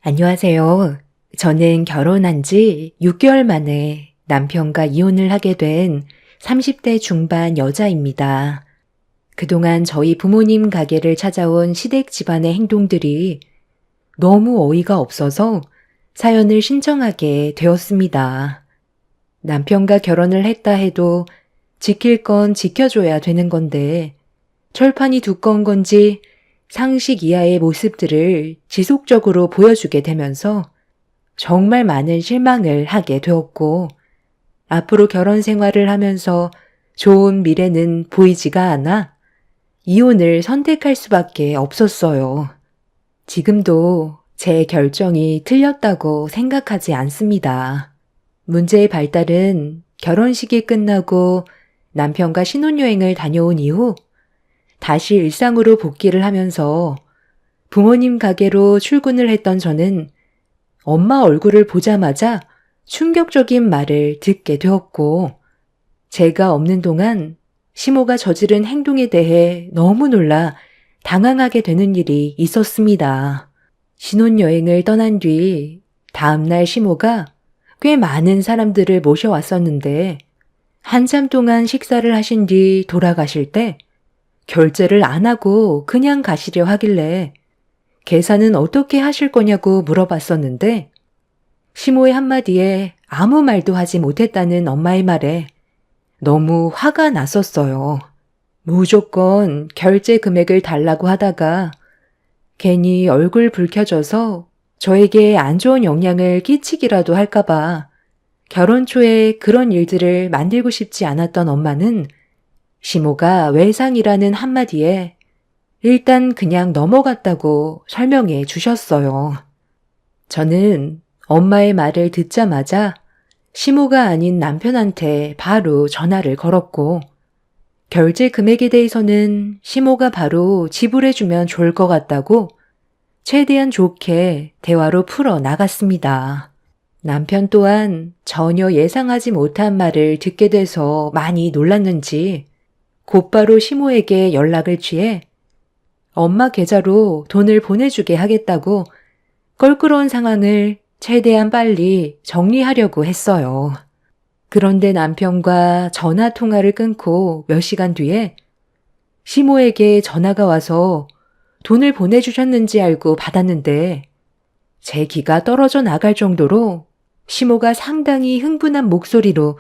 안녕하세요. 저는 결혼한 지 6개월 만에 남편과 이혼을 하게 된 30대 중반 여자입니다. 그동안 저희 부모님 가게를 찾아온 시댁 집안의 행동들이 너무 어이가 없어서 사연을 신청하게 되었습니다. 남편과 결혼을 했다 해도 지킬 건 지켜줘야 되는 건데 철판이 두꺼운 건지 상식 이하의 모습들을 지속적으로 보여주게 되면서 정말 많은 실망을 하게 되었고, 앞으로 결혼 생활을 하면서 좋은 미래는 보이지가 않아 이혼을 선택할 수밖에 없었어요. 지금도 제 결정이 틀렸다고 생각하지 않습니다. 문제의 발달은 결혼식이 끝나고 남편과 신혼여행을 다녀온 이후 다시 일상으로 복귀를 하면서 부모님 가게로 출근을 했던 저는 엄마 얼굴을 보자마자 충격적인 말을 듣게 되었고, 제가 없는 동안 시모가 저지른 행동에 대해 너무 놀라 당황하게 되는 일이 있었습니다. 신혼여행을 떠난 뒤 다음날 시모가 꽤 많은 사람들을 모셔왔었는데, 한참 동안 식사를 하신 뒤 돌아가실 때 결제를 안 하고 그냥 가시려 하길래 계산은 어떻게 하실 거냐고 물어봤었는데, 시모의 한마디에 아무 말도 하지 못했다는 엄마의 말에 너무 화가 났었어요. 무조건 결제 금액을 달라고 하다가 괜히 얼굴 붉혀져서 저에게 안 좋은 영향을 끼치기라도 할까봐 결혼 초에 그런 일들을 만들고 싶지 않았던 엄마는 시모가 외상이라는 한마디에 일단 그냥 넘어갔다고 설명해 주셨어요. 저는 엄마의 말을 듣자마자 시모가 아닌 남편한테 바로 전화를 걸었고, 결제 금액에 대해서는 시모가 바로 지불해주면 좋을 것 같다고 최대한 좋게 대화로 풀어 나갔습니다. 남편 또한 전혀 예상하지 못한 말을 듣게 돼서 많이 놀랐는지 곧바로 시모에게 연락을 취해 엄마 계좌로 돈을 보내주게 하겠다고 껄끄러운 상황을 최대한 빨리 정리하려고 했어요. 그런데 남편과 전화 통화를 끊고 몇 시간 뒤에 시모에게 전화가 와서 돈을 보내주셨는지 알고 받았는데 제 기가 떨어져 나갈 정도로 시모가 상당히 흥분한 목소리로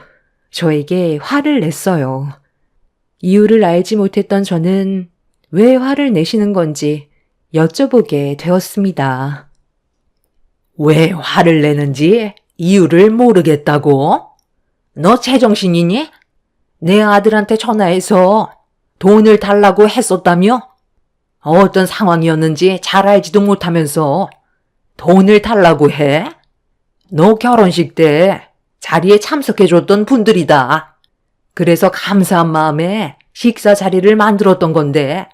저에게 화를 냈어요. 이유를 알지 못했던 저는 왜 화를 내시는 건지 여쭤보게 되었습니다. 왜 화를 내는지 이유를 모르겠다고? 너 제정신이니? 내 아들한테 전화해서 돈을 달라고 했었다며? 어떤 상황이었는지 잘 알지도 못하면서 돈을 달라고 해? 너 결혼식 때 자리에 참석해줬던 분들이다. 그래서 감사한 마음에 식사 자리를 만들었던 건데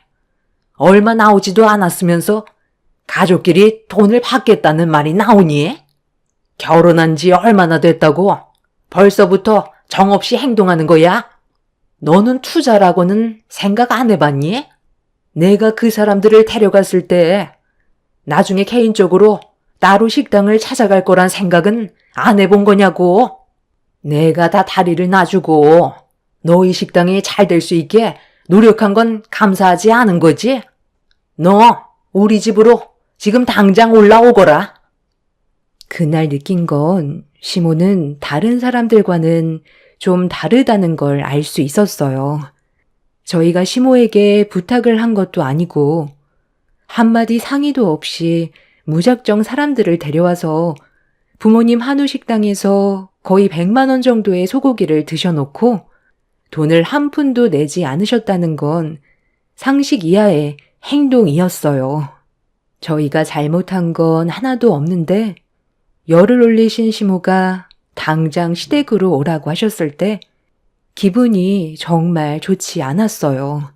얼마 나오지도 않았으면서 가족끼리 돈을 받겠다는 말이 나오니? 결혼한 지 얼마나 됐다고 벌써부터 정없이 행동하는 거야? 너는 투자라고는 생각 안 해봤니? 내가 그 사람들을 데려갔을 때 나중에 개인적으로 따로 식당을 찾아갈 거란 생각은 안 해본 거냐고? 내가 다 다리를 놔주고 너희 식당이 잘 될 수 있게 노력한 건 감사하지 않은 거지? 너 우리 집으로 지금 당장 올라오거라. 그날 느낀 건 시모는 다른 사람들과는 좀 다르다는 걸 알 수 있었어요. 저희가 시모에게 부탁을 한 것도 아니고 한마디 상의도 없이 무작정 사람들을 데려와서 부모님 한우 식당에서 거의 100만 원 정도의 소고기를 드셔놓고 돈을 한 푼도 내지 않으셨다는 건 상식 이하의 행동이었어요. 저희가 잘못한 건 하나도 없는데 열을 올리신 시모가 당장 시댁으로 오라고 하셨을 때 기분이 정말 좋지 않았어요.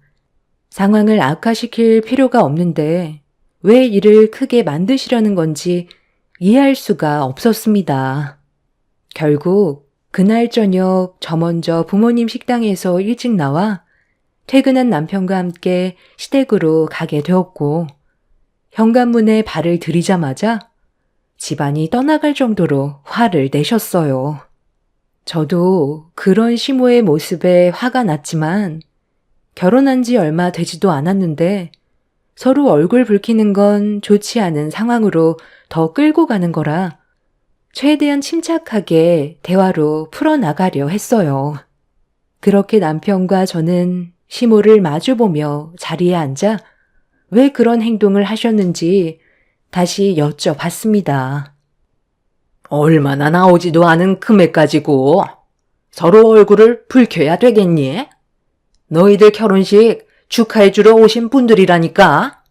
상황을 악화시킬 필요가 없는데 왜 일을 크게 만드시려는 건지 이해할 수가 없었습니다. 결국 그날 저녁 저 먼저 부모님 식당에서 일찍 나와 퇴근한 남편과 함께 시댁으로 가게 되었고, 현관문에 발을 들이자마자 집안이 떠나갈 정도로 화를 내셨어요. 저도 그런 시모의 모습에 화가 났지만 결혼한 지 얼마 되지도 않았는데 서로 얼굴 붉히는 건 좋지 않은 상황으로 더 끌고 가는 거라 최대한 침착하게 대화로 풀어나가려 했어요. 그렇게 남편과 저는 시모를 마주보며 자리에 앉아 왜 그런 행동을 하셨는지 다시 여쭤봤습니다. 얼마나 나오지도 않은 금액 가지고 서로 얼굴을 붉혀야 되겠니? 너희들 결혼식 축하해주러 오신 분들이라니까.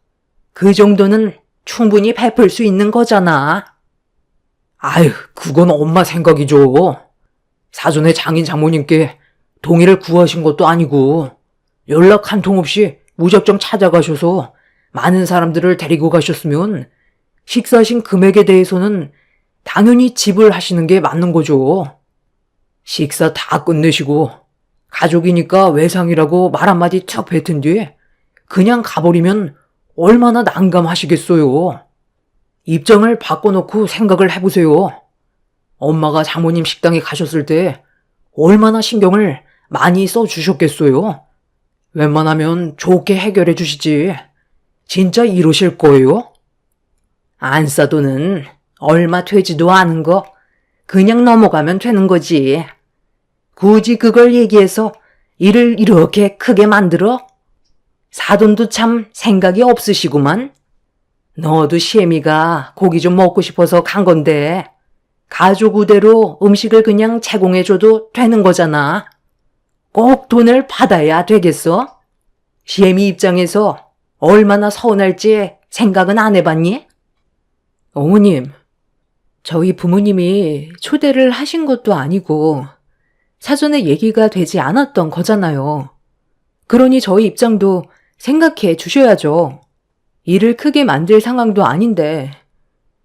그 정도는 충분히 베풀 수 있는 거잖아. 아유, 그건 엄마 생각이죠. 사전에 장인 장모님께 동의를 구하신 것도 아니고 연락 한 통 없이 무작정 찾아가셔서 많은 사람들을 데리고 가셨으면 식사하신 금액에 대해서는 당연히 지불하시는 게 맞는 거죠. 식사 다 끝내시고 가족이니까 외상이라고 말 한마디 툭 뱉은 뒤에 그냥 가버리면 얼마나 난감하시겠어요. 입장을 바꿔놓고 생각을 해보세요. 엄마가 장모님 식당에 가셨을 때 얼마나 신경을 많이 써주셨겠어요. 웬만하면 좋게 해결해 주시지. 진짜 이러실 거예요? 안 싸도는 얼마 되지도 않은 거 그냥 넘어가면 되는 거지. 굳이 그걸 얘기해서 일을 이렇게 크게 만들어? 사돈도 참 생각이 없으시구만. 너도 시애미가 고기 좀 먹고 싶어서 간 건데 가족 우대로 음식을 그냥 제공해줘도 되는 거잖아. 꼭 돈을 받아야 되겠어? 시애미 입장에서 얼마나 서운할지 생각은 안 해봤니? 어머님, 저희 부모님이 초대를 하신 것도 아니고 사전에 얘기가 되지 않았던 거잖아요. 그러니 저희 입장도 생각해 주셔야죠. 일을 크게 만들 상황도 아닌데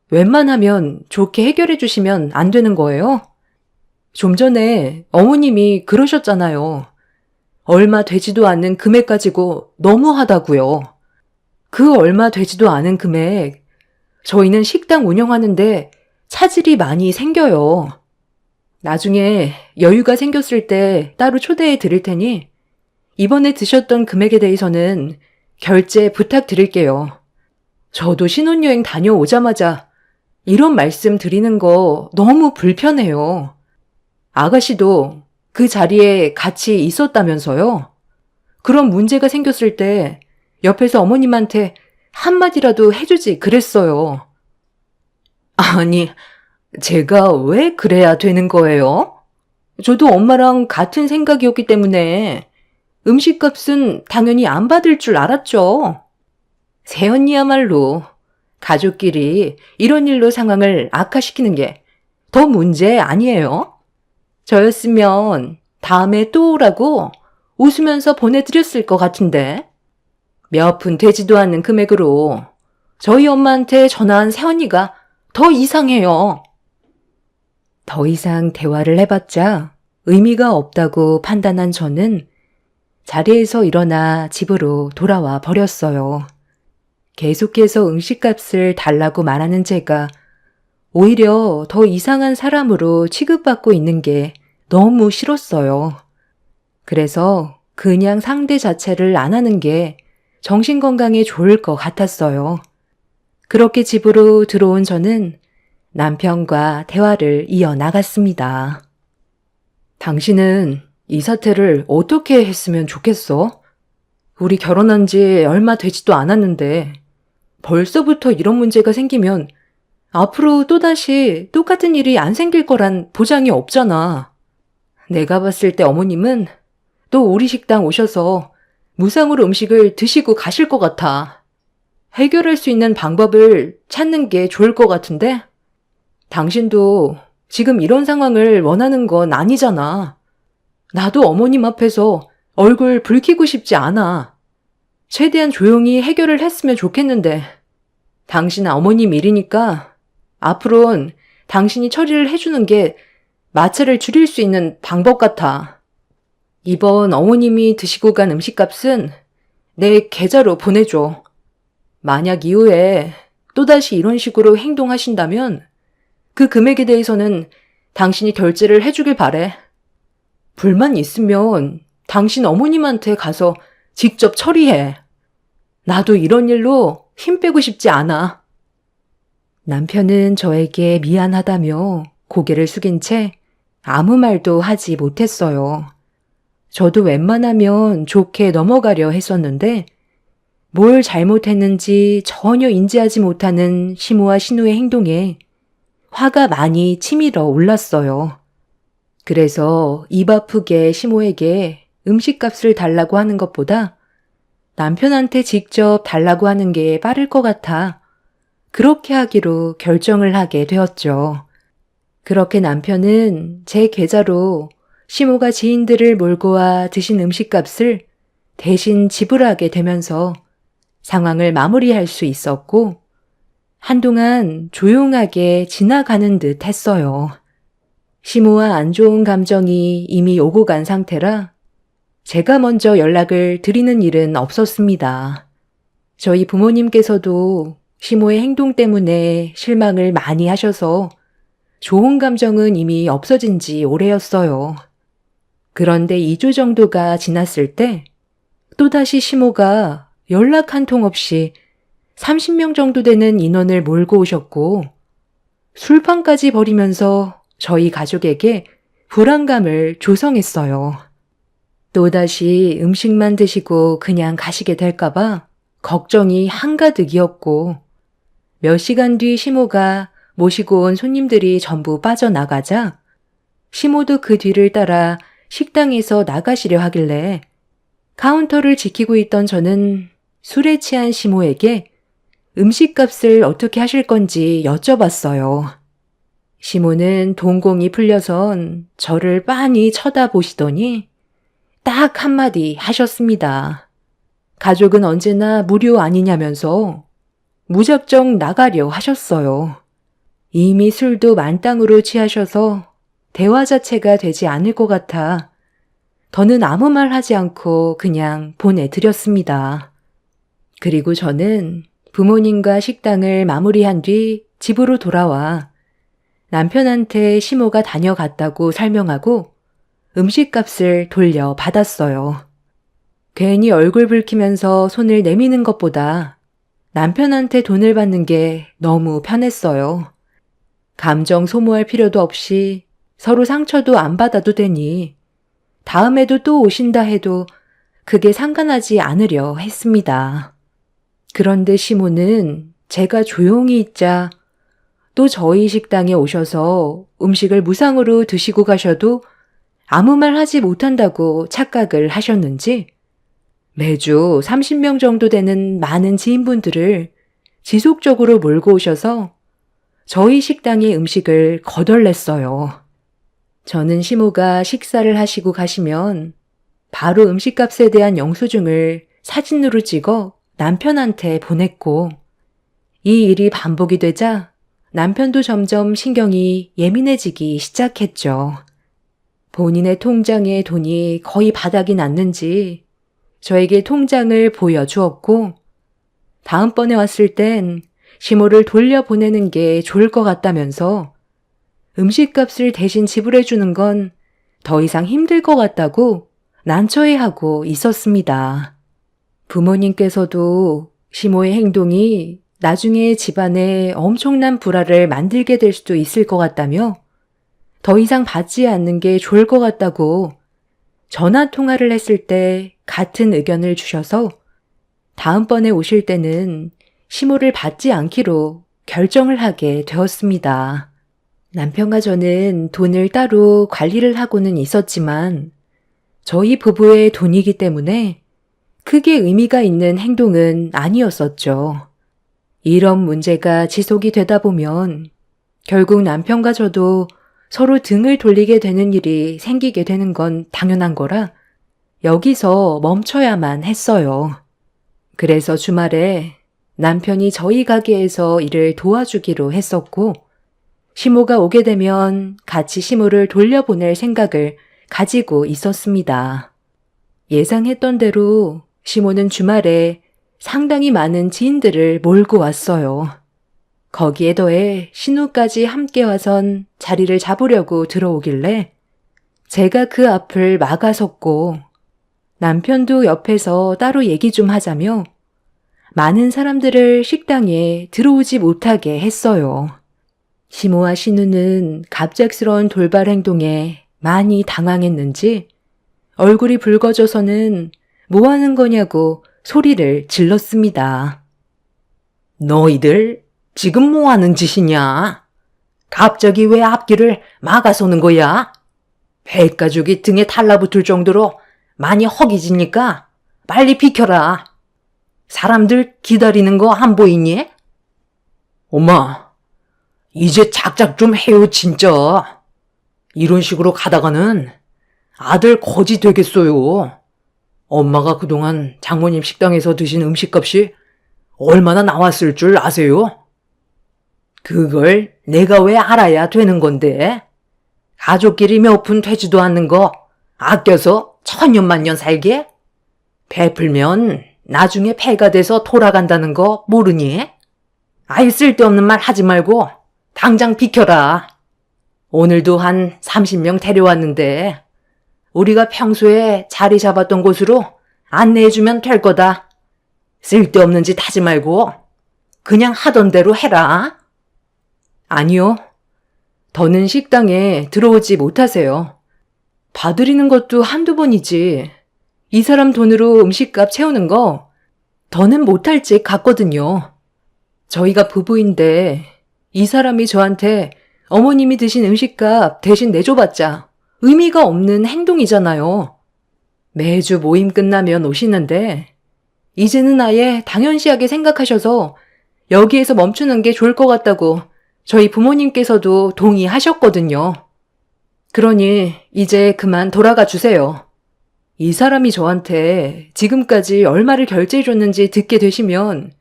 웬만하면 좋게 해결해 주시면 안 되는 거예요? 좀 전에 어머님이 그러셨잖아요. 얼마 되지도 않는 금액 가지고 너무하다고요. 그 얼마 되지도 않은 금액, 저희는 식당 운영하는데 차질이 많이 생겨요. 나중에 여유가 생겼을 때 따로 초대해 드릴 테니 이번에 드셨던 금액에 대해서는 결제 부탁드릴게요. 저도 신혼여행 다녀오자마자 이런 말씀 드리는 거 너무 불편해요. 아가씨도 그 자리에 같이 있었다면서요? 그런 문제가 생겼을 때 옆에서 어머님한테 한마디라도 해주지 그랬어요. 아니, 제가 왜 그래야 되는 거예요? 저도 엄마랑 같은 생각이었기 때문에 음식값은 당연히 안 받을 줄 알았죠. 새언니야말로 가족끼리 이런 일로 상황을 악화시키는 게 더 문제 아니에요? 저였으면 다음에 또 오라고 웃으면서 보내드렸을 것 같은데 몇 푼 되지도 않는 금액으로 저희 엄마한테 전화한 새언니가 더 이상해요. 더 이상 대화를 해봤자 의미가 없다고 판단한 저는 자리에서 일어나 집으로 돌아와 버렸어요. 계속해서 음식값을 달라고 말하는 제가 오히려 더 이상한 사람으로 취급받고 있는 게 너무 싫었어요. 그래서 그냥 상대 자체를 안 하는 게 정신건강에 좋을 것 같았어요. 그렇게 집으로 들어온 저는 남편과 대화를 이어나갔습니다. 당신은 이 사태를 어떻게 했으면 좋겠어? 우리 결혼한 지 얼마 되지도 않았는데 벌써부터 이런 문제가 생기면 앞으로 또다시 똑같은 일이 안 생길 거란 보장이 없잖아. 내가 봤을 때 어머님은 또 우리 식당 오셔서 무상으로 음식을 드시고 가실 것 같아. 해결할 수 있는 방법을 찾는 게 좋을 것 같은데? 당신도 지금 이런 상황을 원하는 건 아니잖아. 나도 어머님 앞에서 얼굴 붉히고 싶지 않아. 최대한 조용히 해결을 했으면 좋겠는데 당신 어머님 일이니까 앞으론 당신이 처리를 해주는 게 마찰을 줄일 수 있는 방법 같아. 이번 어머님이 드시고 간 음식값은 내 계좌로 보내줘. 만약 이후에 또다시 이런 식으로 행동하신다면 그 금액에 대해서는 당신이 결제를 해주길 바래. 불만 있으면 당신 어머님한테 가서 직접 처리해. 나도 이런 일로 힘 빼고 싶지 않아. 남편은 저에게 미안하다며 고개를 숙인 채 아무 말도 하지 못했어요. 저도 웬만하면 좋게 넘어가려 했었는데 뭘 잘못했는지 전혀 인지하지 못하는 시모와 신우의 행동에 화가 많이 치밀어 올랐어요. 그래서 입 아프게 시모에게 음식값을 달라고 하는 것보다 남편한테 직접 달라고 하는 게 빠를 것 같아 그렇게 하기로 결정을 하게 되었죠. 그렇게 남편은 제 계좌로 시모가 지인들을 몰고 와 드신 음식값을 대신 지불하게 되면서 상황을 마무리할 수 있었고 한동안 조용하게 지나가는 듯 했어요. 시모와 안 좋은 감정이 이미 오고 간 상태라 제가 먼저 연락을 드리는 일은 없었습니다. 저희 부모님께서도 시모의 행동 때문에 실망을 많이 하셔서 좋은 감정은 이미 없어진 지 오래였어요. 그런데 2주 정도가 지났을 때 또다시 시모가 연락 한 통 없이 30명 정도 되는 인원을 몰고 오셨고 술판까지 벌이면서 저희 가족에게 불안감을 조성했어요. 또다시 음식만 드시고 그냥 가시게 될까봐 걱정이 한가득이었고 몇 시간 뒤 시모가 모시고 온 손님들이 전부 빠져나가자 시모도 그 뒤를 따라 식당에서 나가시려 하길래 카운터를 지키고 있던 저는 술에 취한 시모에게 음식값을 어떻게 하실 건지 여쭤봤어요. 시모는 동공이 풀려선 저를 빤히 쳐다보시더니 딱 한마디 하셨습니다. 가족은 언제나 무료 아니냐면서 무작정 나가려 하셨어요. 이미 술도 만땅으로 취하셔서 대화 자체가 되지 않을 것 같아 더는 아무 말 하지 않고 그냥 보내드렸습니다. 그리고 저는 부모님과 식당을 마무리한 뒤 집으로 돌아와 남편한테 시모가 다녀갔다고 설명하고 음식값을 돌려받았어요. 괜히 얼굴 붉히면서 손을 내미는 것보다 남편한테 돈을 받는 게 너무 편했어요. 감정 소모할 필요도 없이 서로 상처도 안 받아도 되니 다음에도 또 오신다 해도 그게 상관하지 않으려 했습니다. 그런데 시모는 제가 조용히 있자 또 저희 식당에 오셔서 음식을 무상으로 드시고 가셔도 아무 말 하지 못한다고 착각을 하셨는지 매주 30명 정도 되는 많은 지인분들을 지속적으로 몰고 오셔서 저희 식당의 음식을 거덜냈어요. 저는 시모가 식사를 하시고 가시면 바로 음식값에 대한 영수증을 사진으로 찍어 남편한테 보냈고 이 일이 반복이 되자 남편도 점점 신경이 예민해지기 시작했죠. 본인의 통장에 돈이 거의 바닥이 났는지 저에게 통장을 보여주었고 다음번에 왔을 땐 시모를 돌려보내는 게 좋을 것 같다면서 음식값을 대신 지불해주는 건 더 이상 힘들 것 같다고 난처해하고 있었습니다. 부모님께서도 시모의 행동이 나중에 집안에 엄청난 불화를 만들게 될 수도 있을 것 같다며 더 이상 받지 않는 게 좋을 것 같다고 전화 통화를 했을 때 같은 의견을 주셔서 다음번에 오실 때는 시모를 받지 않기로 결정을 하게 되었습니다. 남편과 저는 돈을 따로 관리를 하고는 있었지만 저희 부부의 돈이기 때문에 크게 의미가 있는 행동은 아니었었죠. 이런 문제가 지속이 되다 보면 결국 남편과 저도 서로 등을 돌리게 되는 일이 생기게 되는 건 당연한 거라 여기서 멈춰야만 했어요. 그래서 주말에 남편이 저희 가게에서 일을 도와주기로 했었고 시모가 오게 되면 같이 시모를 돌려보낼 생각을 가지고 있었습니다. 예상했던 대로 시모는 주말에 상당히 많은 지인들을 몰고 왔어요. 거기에 더해 신우까지 함께 와선 자리를 잡으려고 들어오길래 제가 그 앞을 막아섰고 남편도 옆에서 따로 얘기 좀 하자며 많은 사람들을 식당에 들어오지 못하게 했어요. 시모와 신우는 갑작스러운 돌발 행동에 많이 당황했는지 얼굴이 붉어져서는 뭐 하는 거냐고 소리를 질렀습니다. 너희들 지금 뭐 하는 짓이냐? 갑자기 왜 앞길을 막아서는 거야? 백가죽이 등에 달라붙을 정도로 많이 허기지니까 빨리 비켜라. 사람들 기다리는 거 안 보이니? 엄마, 이제 작작 좀 해요, 진짜. 이런 식으로 가다가는 아들 거지 되겠어요. 엄마가 그동안 장모님 식당에서 드신 음식값이 얼마나 나왔을 줄 아세요? 그걸 내가 왜 알아야 되는 건데? 가족끼리 몇 푼 되지도 않는 거 아껴서 천년만년 살게? 베풀면 나중에 폐가 돼서 돌아간다는 거 모르니? 아예 쓸데없는 말 하지 말고 당장 비켜라. 오늘도 한 30명 데려왔는데 우리가 평소에 자리 잡았던 곳으로 안내해주면 될 거다. 쓸데없는 짓 하지 말고 그냥 하던 대로 해라. 아니요. 더는 식당에 들어오지 못하세요. 봐드리는 것도 한두 번이지. 이 사람 돈으로 음식값 채우는 거 더는 못할 짓 같거든요. 저희가 부부인데 이 사람이 저한테 어머님이 드신 음식값 대신 내줘봤자 의미가 없는 행동이잖아요. 매주 모임 끝나면 오시는데 이제는 아예 당연시하게 생각하셔서 여기에서 멈추는 게 좋을 것 같다고 저희 부모님께서도 동의하셨거든요. 그러니 이제 그만 돌아가 주세요. 이 사람이 저한테 지금까지 얼마를 결제해줬는지 듣게 되시면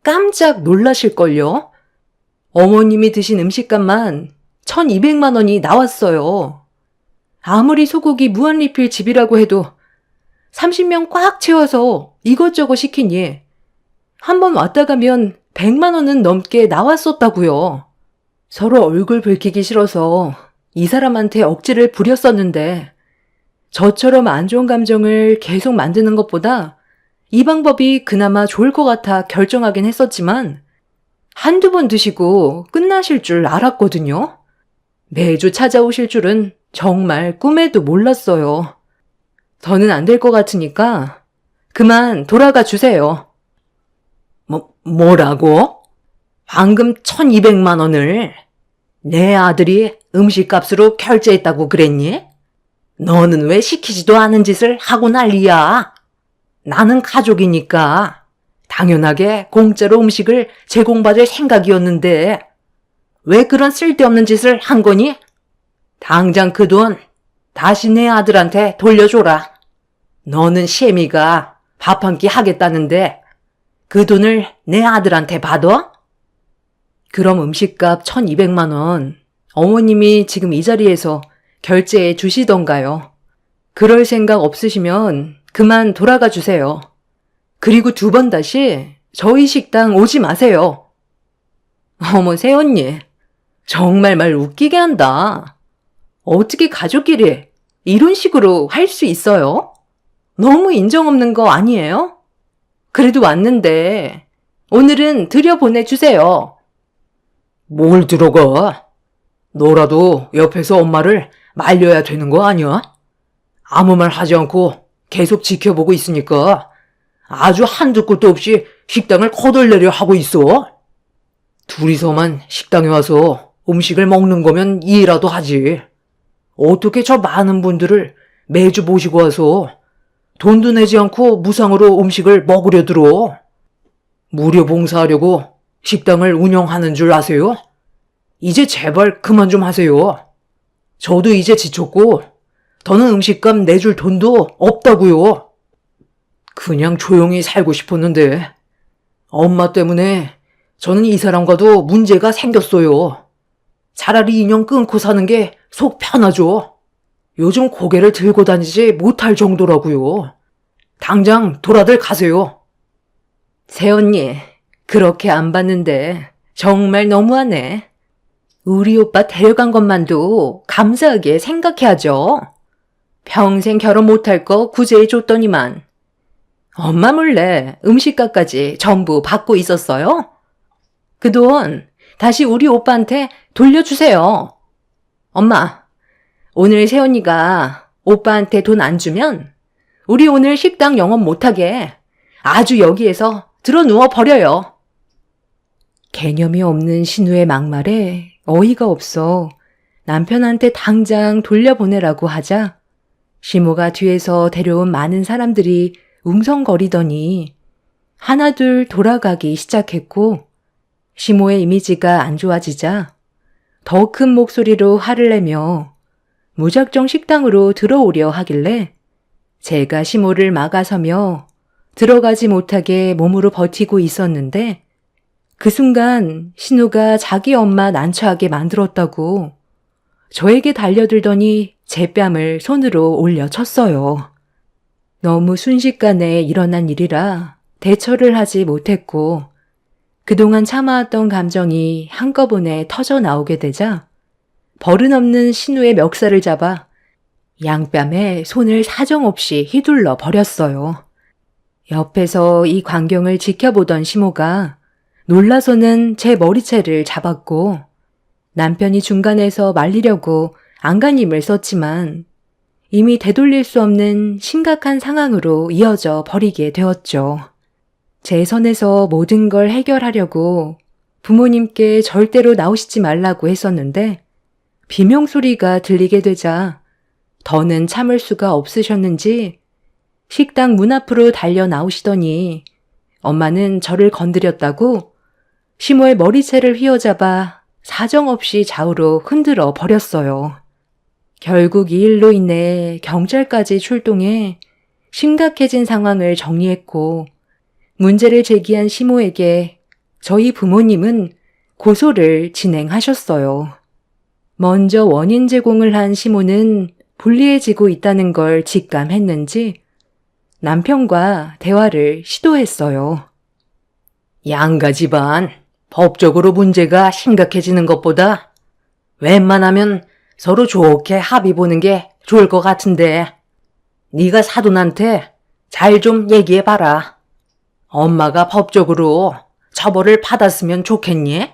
깜짝 놀라실걸요? 어머님이 드신 음식값만 1,200만 원이 나왔어요. 아무리 소고기 무한리필 집이라고 해도 30명 꽉 채워서 이것저것 시키니 한 번 왔다 가면 100만 원은 넘게 나왔었다고요. 서로 얼굴 붉히기 싫어서 이 사람한테 억지를 부렸었는데 저처럼 안 좋은 감정을 계속 만드는 것보다 이 방법이 그나마 좋을 것 같아 결정하긴 했었지만 한두 번 드시고 끝나실 줄 알았거든요. 매주 찾아오실 줄은 정말 꿈에도 몰랐어요. 더는 안 될 것 같으니까 그만 돌아가 주세요. 뭐라고? 방금 1,200만 원을 내 아들이 음식값으로 결제했다고 그랬니? 너는 왜 시키지도 않은 짓을 하고 난리야? 나는 가족이니까 당연하게 공짜로 음식을 제공받을 생각이었는데 왜 그런 쓸데없는 짓을 한 거니? 당장 그 돈 다시 내 아들한테 돌려줘라. 너는 시애미가 밥 한 끼 하겠다는데 그 돈을 내 아들한테 받아? 그럼 음식값 1,200만 원 어머님이 지금 이 자리에서 결제해 주시던가요. 그럴 생각 없으시면 그만 돌아가 주세요. 그리고 두 번 다시 저희 식당 오지 마세요. 어머, 새언니. 정말 말 웃기게 한다. 어떻게 가족끼리 이런 식으로 할 수 있어요? 너무 인정 없는 거 아니에요? 그래도 왔는데 오늘은 들여보내주세요. 뭘 들어가? 너라도 옆에서 엄마를 말려야 되는 거 아니야? 아무 말 하지 않고 계속 지켜보고 있으니까 아주 한두 끝도 없이 식당을 거덜내려 하고 있어. 둘이서만 식당에 와서 음식을 먹는 거면 이해라도 하지. 어떻게 저 많은 분들을 매주 모시고 와서 돈도 내지 않고 무상으로 음식을 먹으려 들어? 무료 봉사하려고 식당을 운영하는 줄 아세요? 이제 제발 그만 좀 하세요. 저도 이제 지쳤고 더는 음식값 내줄 돈도 없다고요. 그냥 조용히 살고 싶었는데 엄마 때문에 저는 이 사람과도 문제가 생겼어요. 차라리 인연 끊고 사는 게 속 편하죠. 요즘 고개를 들고 다니지 못할 정도라고요. 당장 돌아들 가세요. 새언니, 그렇게 안 봤는데 정말 너무하네. 우리 오빠 데려간 것만도 감사하게 생각해야죠. 평생 결혼 못할 거 구제해 줬더니만. 엄마 몰래 음식값까지 전부 받고 있었어요? 그 돈 다시 우리 오빠한테 돌려주세요. 엄마, 오늘 새언니가 오빠한테 돈 안 주면 우리 오늘 식당 영업 못하게 아주 여기에서 들어 누워 버려요. 개념이 없는 신우의 막말에 어이가 없어 남편한테 당장 돌려보내라고 하자 시모가 뒤에서 데려온 많은 사람들이 웅성거리더니 하나둘 돌아가기 시작했고 시모의 이미지가 안 좋아지자 더 큰 목소리로 화를 내며 무작정 식당으로 들어오려 하길래 제가 시모를 막아서며 들어가지 못하게 몸으로 버티고 있었는데 그 순간 신우가 자기 엄마 난처하게 만들었다고 저에게 달려들더니 제 뺨을 손으로 올려 쳤어요. 너무 순식간에 일어난 일이라 대처를 하지 못했고 그동안 참아왔던 감정이 한꺼번에 터져 나오게 되자 버릇없는 신우의 멱살을 잡아 양뺨에 손을 사정없이 휘둘러 버렸어요. 옆에서 이 광경을 지켜보던 시모가 놀라서는 제 머리채를 잡았고 남편이 중간에서 말리려고 안간힘을 썼지만 이미 되돌릴 수 없는 심각한 상황으로 이어져 버리게 되었죠. 제 선에서 모든 걸 해결하려고 부모님께 절대로 나오시지 말라고 했었는데 비명소리가 들리게 되자 더는 참을 수가 없으셨는지 식당 문 앞으로 달려 나오시더니 엄마는 저를 건드렸다고 시모의 머리채를 휘어잡아 사정없이 좌우로 흔들어 버렸어요. 결국 이 일로 인해 경찰까지 출동해 심각해진 상황을 정리했고 문제를 제기한 시모에게 저희 부모님은 고소를 진행하셨어요. 먼저 원인 제공을 한 시모는 불리해지고 있다는 걸 직감했는지 남편과 대화를 시도했어요. 양가 집안 법적으로 문제가 심각해지는 것보다 웬만하면 서로 좋게 합의 보는 게 좋을 것 같은데 네가 사돈한테 잘 좀 얘기해봐라. 엄마가 법적으로 처벌을 받았으면 좋겠니?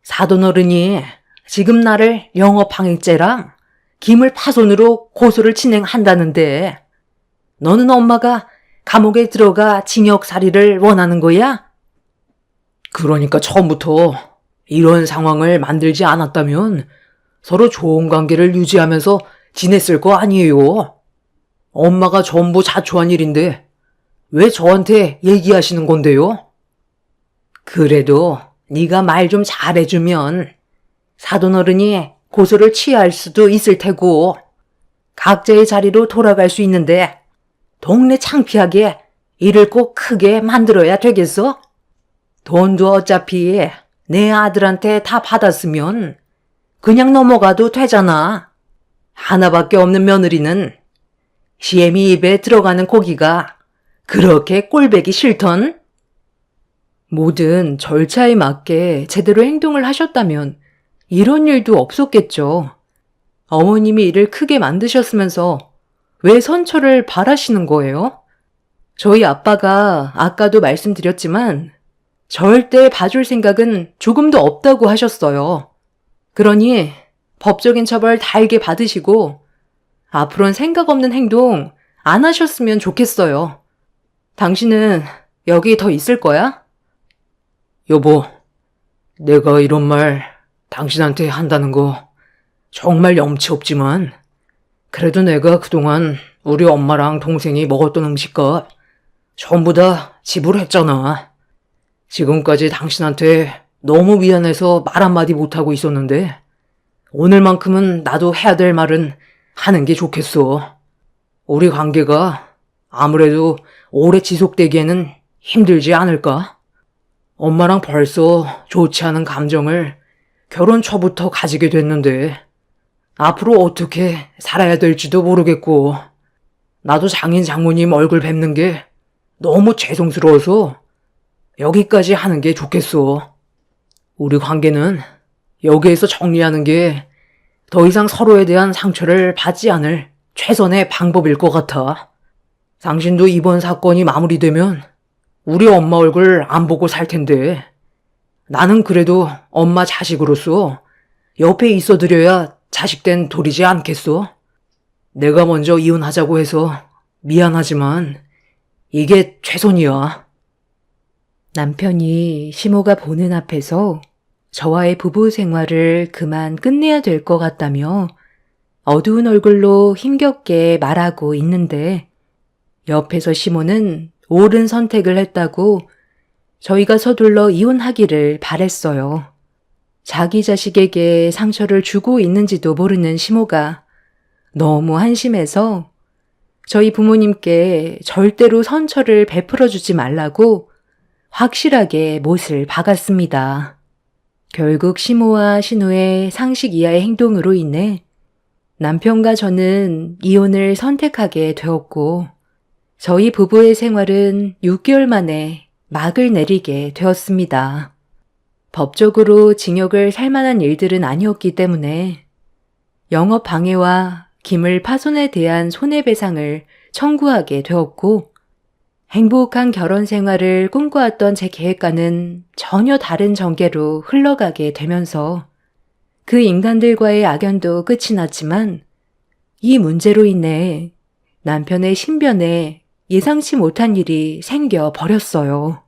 사돈 어른이 지금 나를 영업방해죄랑 기물파손으로 고소를 진행한다는데 너는 엄마가 감옥에 들어가 징역살이를 원하는 거야? 그러니까 처음부터 이런 상황을 만들지 않았다면 서로 좋은 관계를 유지하면서 지냈을 거 아니에요. 엄마가 전부 자초한 일인데 왜 저한테 얘기하시는 건데요? 그래도 네가 말 좀 잘해주면 사돈 어른이 고소를 취할 수도 있을 테고 각자의 자리로 돌아갈 수 있는데 동네 창피하게 일을 꼭 크게 만들어야 되겠어? 돈도 어차피 내 아들한테 다 받았으면 그냥 넘어가도 되잖아. 하나밖에 없는 며느리는 시애미 입에 들어가는 고기가 그렇게 꼴배기 싫던? 모든 절차에 맞게 제대로 행동을 하셨다면 이런 일도 없었겠죠. 어머님이 일을 크게 만드셨으면서 왜 선처를 바라시는 거예요? 저희 아빠가 아까도 말씀드렸지만 절대 봐줄 생각은 조금도 없다고 하셨어요. 그러니 법적인 처벌 달게 받으시고 앞으로는 생각 없는 행동 안 하셨으면 좋겠어요. 당신은 여기 더 있을 거야? 여보, 내가 이런 말 당신한테 한다는 거 정말 염치 없지만 그래도 내가 그동안 우리 엄마랑 동생이 먹었던 음식값 전부 다 지불했잖아. 지금까지 당신한테 너무 미안해서 말 한마디 못하고 있었는데 오늘만큼은 나도 해야 될 말은 하는 게 좋겠어. 우리 관계가 아무래도 오래 지속되기에는 힘들지 않을까? 엄마랑 벌써 좋지 않은 감정을 결혼 초부터 가지게 됐는데 앞으로 어떻게 살아야 될지도 모르겠고 나도 장인 장모님 얼굴 뵙는 게 너무 죄송스러워서 여기까지 하는 게 좋겠어. 우리 관계는 여기에서 정리하는 게 더 이상 서로에 대한 상처를 받지 않을 최선의 방법일 것 같아. 당신도 이번 사건이 마무리되면 우리 엄마 얼굴 안 보고 살 텐데 나는 그래도 엄마 자식으로서 옆에 있어드려야 자식된 돌이지 않겠소? 내가 먼저 이혼하자고 해서 미안하지만 이게 최선이야. 남편이 시모가 보는 앞에서 저와의 부부 생활을 그만 끝내야 될 것 같다며 어두운 얼굴로 힘겹게 말하고 있는데 옆에서 시모는 옳은 선택을 했다고 저희가 서둘러 이혼하기를 바랬어요. 자기 자식에게 상처를 주고 있는지도 모르는 시모가 너무 한심해서 저희 부모님께 절대로 선처를 베풀어 주지 말라고 확실하게 못을 박았습니다. 결국 시모와 신우의 상식 이하의 행동으로 인해 남편과 저는 이혼을 선택하게 되었고 저희 부부의 생활은 6개월 만에 막을 내리게 되었습니다. 법적으로 징역을 살 만한 일들은 아니었기 때문에 영업 방해와 기물 파손에 대한 손해배상을 청구하게 되었고 행복한 결혼 생활을 꿈꿔왔던 제 계획과는 전혀 다른 전개로 흘러가게 되면서 그 인간들과의 악연도 끝이 났지만 이 문제로 인해 남편의 신변에 예상치 못한 일이 생겨 버렸어요.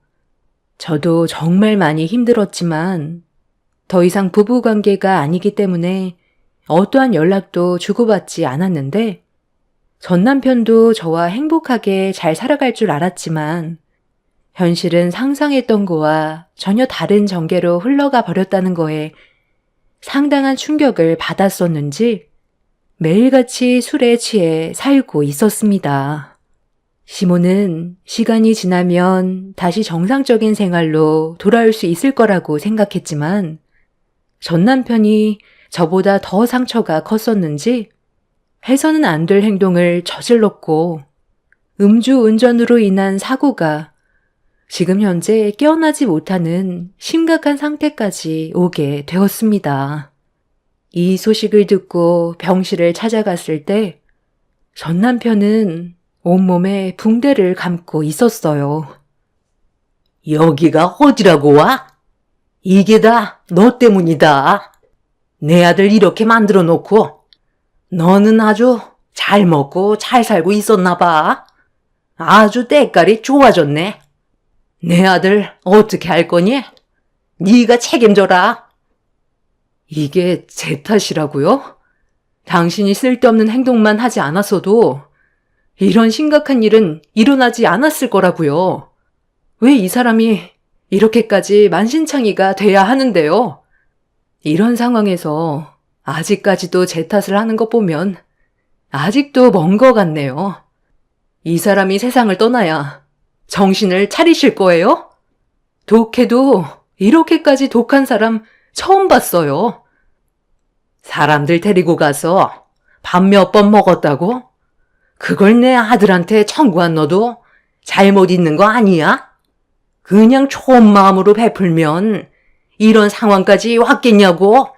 저도 정말 많이 힘들었지만 더 이상 부부 관계가 아니기 때문에 어떠한 연락도 주고받지 않았는데 전 남편도 저와 행복하게 잘 살아갈 줄 알았지만 현실은 상상했던 거와 전혀 다른 전개로 흘러가 버렸다는 거에 상당한 충격을 받았었는지 매일같이 술에 취해 살고 있었습니다. 시모는 시간이 지나면 다시 정상적인 생활로 돌아올 수 있을 거라고 생각했지만 전 남편이 저보다 더 상처가 컸었는지 해서는 안 될 행동을 저질렀고 음주운전으로 인한 사고가 지금 현재 깨어나지 못하는 심각한 상태까지 오게 되었습니다. 이 소식을 듣고 병실을 찾아갔을 때 전 남편은 온몸에 붕대를 감고 있었어요. 여기가 어디라고 와? 이게 다 너 때문이다. 내 아들 이렇게 만들어 놓고 너는 아주 잘 먹고 잘 살고 있었나 봐. 아주 때깔이 좋아졌네. 내 아들 어떻게 할 거니? 네가 책임져라. 이게 제 탓이라고요? 당신이 쓸데없는 행동만 하지 않았어도 이런 심각한 일은 일어나지 않았을 거라고요. 왜 이 사람이 이렇게까지 만신창이가 돼야 하는데요? 이런 상황에서 아직까지도 제 탓을 하는 것 보면 아직도 먼 것 같네요. 이 사람이 세상을 떠나야 정신을 차리실 거예요? 독해도 이렇게까지 독한 사람 처음 봤어요. 사람들 데리고 가서 밥 몇 번 먹었다고? 그걸 내 아들한테 청구한 너도 잘못 있는 거 아니야? 그냥 좋은 마음으로 베풀면 이런 상황까지 왔겠냐고?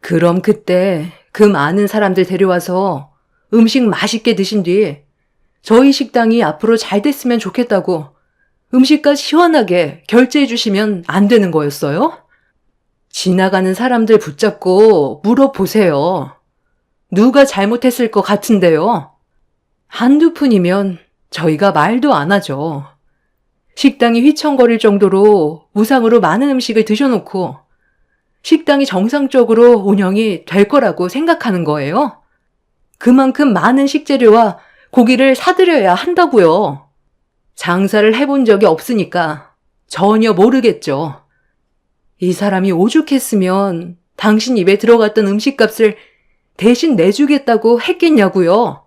그럼 그때 그 많은 사람들 데려와서 음식 맛있게 드신 뒤 저희 식당이 앞으로 잘 됐으면 좋겠다고 음식값 시원하게 결제해 주시면 안 되는 거였어요? 지나가는 사람들 붙잡고 물어보세요. 누가 잘못했을 것 같은데요? 한두 푼이면 저희가 말도 안 하죠. 식당이 휘청거릴 정도로 무상으로 많은 음식을 드셔놓고 식당이 정상적으로 운영이 될 거라고 생각하는 거예요? 그만큼 많은 식재료와 고기를 사드려야 한다고요. 장사를 해본 적이 없으니까 전혀 모르겠죠. 이 사람이 오죽했으면 당신 입에 들어갔던 음식값을 대신 내주겠다고 했겠냐고요.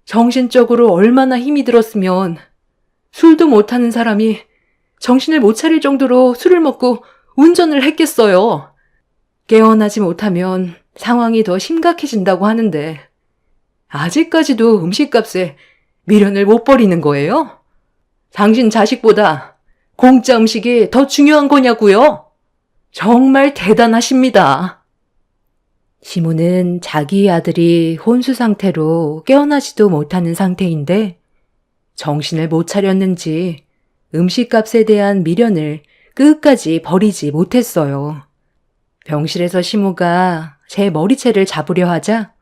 정신적으로 얼마나 힘이 들었으면 술도 못하는 사람이 정신을 못 차릴 정도로 술을 먹고 운전을 했겠어요. 깨어나지 못하면 상황이 더 심각해진다고 하는데 아직까지도 음식값에 미련을 못 버리는 거예요? 당신 자식보다 공짜 음식이 더 중요한 거냐고요? 정말 대단하십니다. 시모는 자기 아들이 혼수 상태로 깨어나지도 못하는 상태인데 정신을 못 차렸는지 음식값에 대한 미련을 끝까지 버리지 못했어요. 병실에서 시모가 제 머리채를 잡으려 하자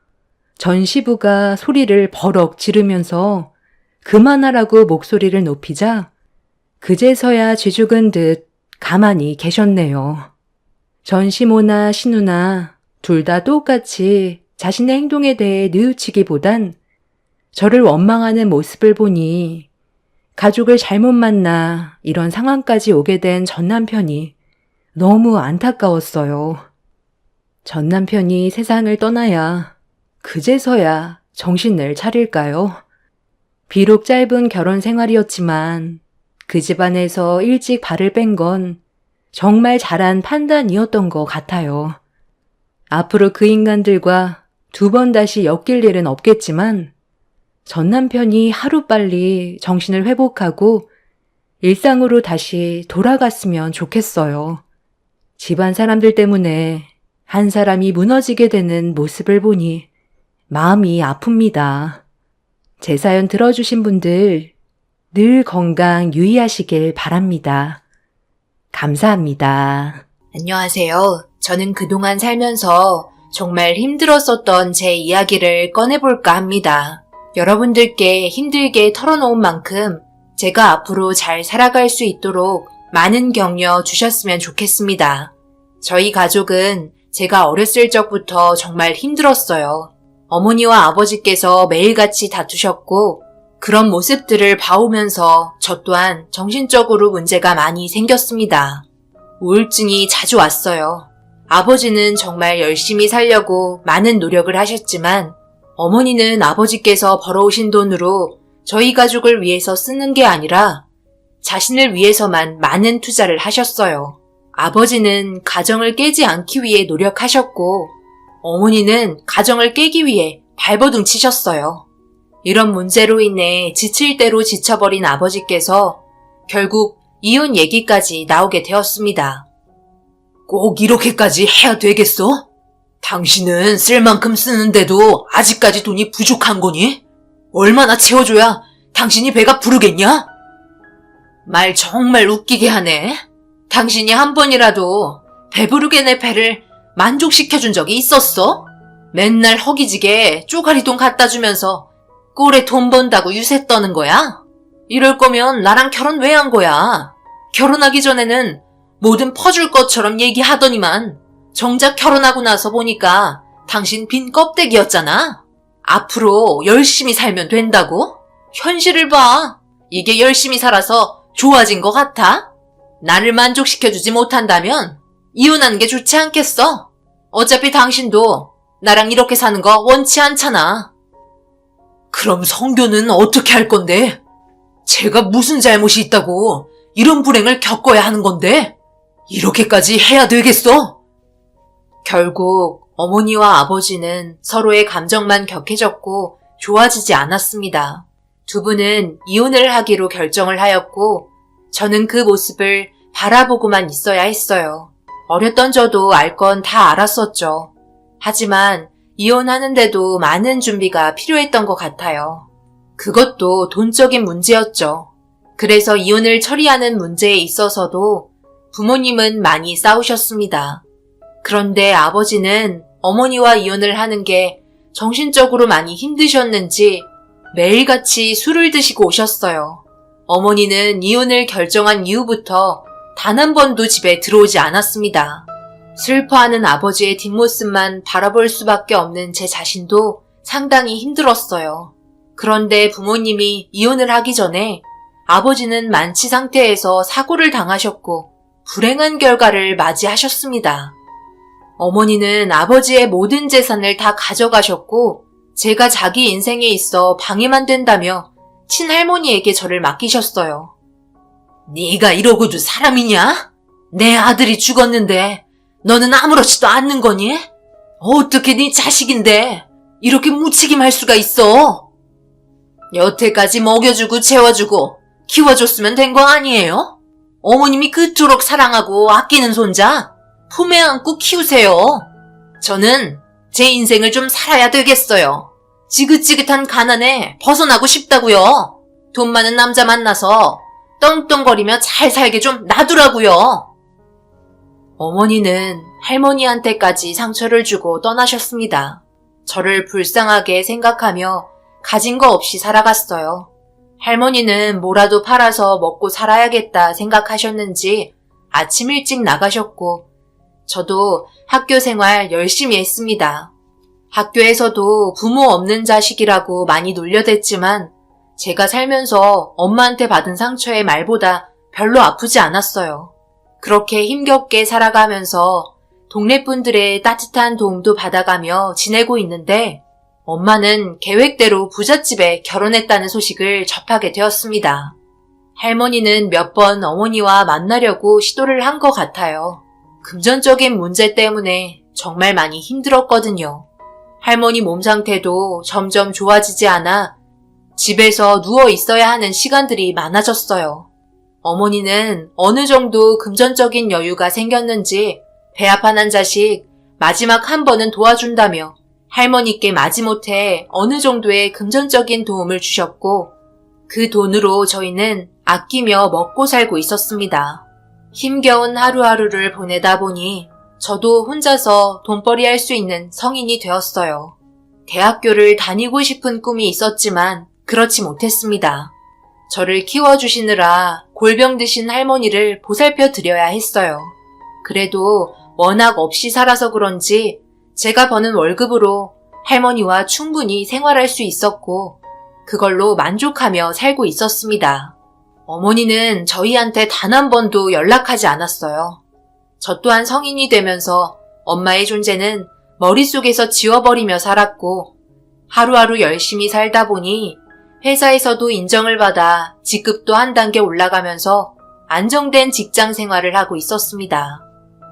전 시부가 소리를 버럭 지르면서 그만하라고 목소리를 높이자 그제서야 쥐죽은 듯 가만히 계셨네요. 전 시모나 신우나 둘 다 똑같이 자신의 행동에 대해 뉘우치기보단 저를 원망하는 모습을 보니 가족을 잘못 만나 이런 상황까지 오게 된 전 남편이 너무 안타까웠어요. 전 남편이 세상을 떠나야 그제서야 정신을 차릴까요? 비록 짧은 결혼 생활이었지만 그 집안에서 일찍 발을 뺀 건 정말 잘한 판단이었던 것 같아요. 앞으로 그 인간들과 두 번 다시 엮일 일은 없겠지만 전 남편이 하루빨리 정신을 회복하고 일상으로 다시 돌아갔으면 좋겠어요. 집안 사람들 때문에 한 사람이 무너지게 되는 모습을 보니 마음이 아픕니다. 제 사연 들어주신 분들 늘 건강 유의하시길 바랍니다. 감사합니다. 안녕하세요. 저는 그동안 살면서 정말 힘들었었던 제 이야기를 꺼내볼까 합니다. 여러분들께 힘들게 털어놓은 만큼 제가 앞으로 잘 살아갈 수 있도록 많은 격려 주셨으면 좋겠습니다. 저희 가족은 제가 어렸을 적부터 정말 힘들었어요. 어머니와 아버지께서 매일같이 다투셨고 그런 모습들을 봐오면서 저 또한 정신적으로 문제가 많이 생겼습니다. 우울증이 자주 왔어요. 아버지는 정말 열심히 살려고 많은 노력을 하셨지만 어머니는 아버지께서 벌어오신 돈으로 저희 가족을 위해서 쓰는 게 아니라 자신을 위해서만 많은 투자를 하셨어요. 아버지는 가정을 깨지 않기 위해 노력하셨고 어머니는 가정을 깨기 위해 발버둥 치셨어요. 이런 문제로 인해 지칠 대로 지쳐버린 아버지께서 결국 이혼 얘기까지 나오게 되었습니다. 꼭 이렇게까지 해야 되겠어? 당신은 쓸 만큼 쓰는데도 아직까지 돈이 부족한 거니? 얼마나 채워줘야 당신이 배가 부르겠냐? 말 정말 웃기게 하네. 당신이 한 번이라도 배부르게 내 배를 만족시켜준 적이 있었어? 맨날 허기지게 쪼가리돈 갖다 주면서 꼴에 돈 번다고 유세 떠는 거야? 이럴 거면 나랑 결혼 왜 한 거야? 결혼하기 전에는 뭐든 퍼줄 것처럼 얘기하더니만 정작 결혼하고 나서 보니까 당신 빈 껍데기였잖아. 앞으로 열심히 살면 된다고? 현실을 봐. 이게 열심히 살아서 좋아진 것 같아? 나를 만족시켜주지 못한다면 이혼하는 게 좋지 않겠어? 어차피 당신도 나랑 이렇게 사는 거 원치 않잖아. 그럼 성교는 어떻게 할 건데? 제가 무슨 잘못이 있다고 이런 불행을 겪어야 하는 건데? 이렇게까지 해야 되겠어? 결국 어머니와 아버지는 서로의 감정만 격해졌고 좋아지지 않았습니다. 두 분은 이혼을 하기로 결정을 하였고 저는 그 모습을 바라보고만 있어야 했어요. 어렸던 저도 알 건 다 알았었죠. 하지만 이혼하는데도 많은 준비가 필요했던 것 같아요. 그것도 돈적인 문제였죠. 그래서 이혼을 처리하는 문제에 있어서도 부모님은 많이 싸우셨습니다. 그런데 아버지는 어머니와 이혼을 하는 게 정신적으로 많이 힘드셨는지 매일같이 술을 드시고 오셨어요. 어머니는 이혼을 결정한 이후부터 단 한 번도 집에 들어오지 않았습니다. 슬퍼하는 아버지의 뒷모습만 바라볼 수밖에 없는 제 자신도 상당히 힘들었어요. 그런데 부모님이 이혼을 하기 전에 아버지는 만취 상태에서 사고를 당하셨고 불행한 결과를 맞이하셨습니다. 어머니는 아버지의 모든 재산을 다 가져가셨고 제가 자기 인생에 있어 방해만 된다며 친할머니에게 저를 맡기셨어요. 네가 이러고도 사람이냐? 내 아들이 죽었는데 너는 아무렇지도 않는 거니? 어떻게 네 자식인데 이렇게 무책임할 수가 있어? 여태까지 먹여주고 재워주고 키워줬으면 된 거 아니에요? 어머님이 그토록 사랑하고 아끼는 손자 품에 안고 키우세요. 저는 제 인생을 좀 살아야 되겠어요. 지긋지긋한 가난에 벗어나고 싶다고요. 돈 많은 남자 만나서 떵떵거리며 잘 살게 좀 놔두라고요. 어머니는 할머니한테까지 상처를 주고 떠나셨습니다. 저를 불쌍하게 생각하며 가진 거 없이 살아갔어요. 할머니는 뭐라도 팔아서 먹고 살아야겠다 생각하셨는지 아침 일찍 나가셨고 저도 학교 생활 열심히 했습니다. 학교에서도 부모 없는 자식이라고 많이 놀려댔지만 제가 살면서 엄마한테 받은 상처의 말보다 별로 아프지 않았어요. 그렇게 힘겹게 살아가면서 동네 분들의 따뜻한 도움도 받아가며 지내고 있는데 엄마는 계획대로 부잣집에 결혼했다는 소식을 접하게 되었습니다. 할머니는 몇 번 어머니와 만나려고 시도를 한 것 같아요. 금전적인 문제 때문에 정말 많이 힘들었거든요. 할머니 몸 상태도 점점 좋아지지 않아 집에서 누워 있어야 하는 시간들이 많아졌어요. 어머니는 어느 정도 금전적인 여유가 생겼는지 배아파난 자식 마지막 한 번은 도와준다며 할머니께 마지못해 어느 정도의 금전적인 도움을 주셨고 그 돈으로 저희는 아끼며 먹고 살고 있었습니다. 힘겨운 하루하루를 보내다 보니 저도 혼자서 돈벌이 할 수 있는 성인이 되었어요. 대학교를 다니고 싶은 꿈이 있었지만 그렇지 못했습니다. 저를 키워주시느라 골병 드신 할머니를 보살펴 드려야 했어요. 그래도 워낙 없이 살아서 그런지 제가 버는 월급으로 할머니와 충분히 생활할 수 있었고 그걸로 만족하며 살고 있었습니다. 어머니는 저희한테 단 한 번도 연락하지 않았어요. 저 또한 성인이 되면서 엄마의 존재는 머릿속에서 지워버리며 살았고 하루하루 열심히 살다 보니 회사에서도 인정을 받아 직급도 한 단계 올라가면서 안정된 직장 생활을 하고 있었습니다.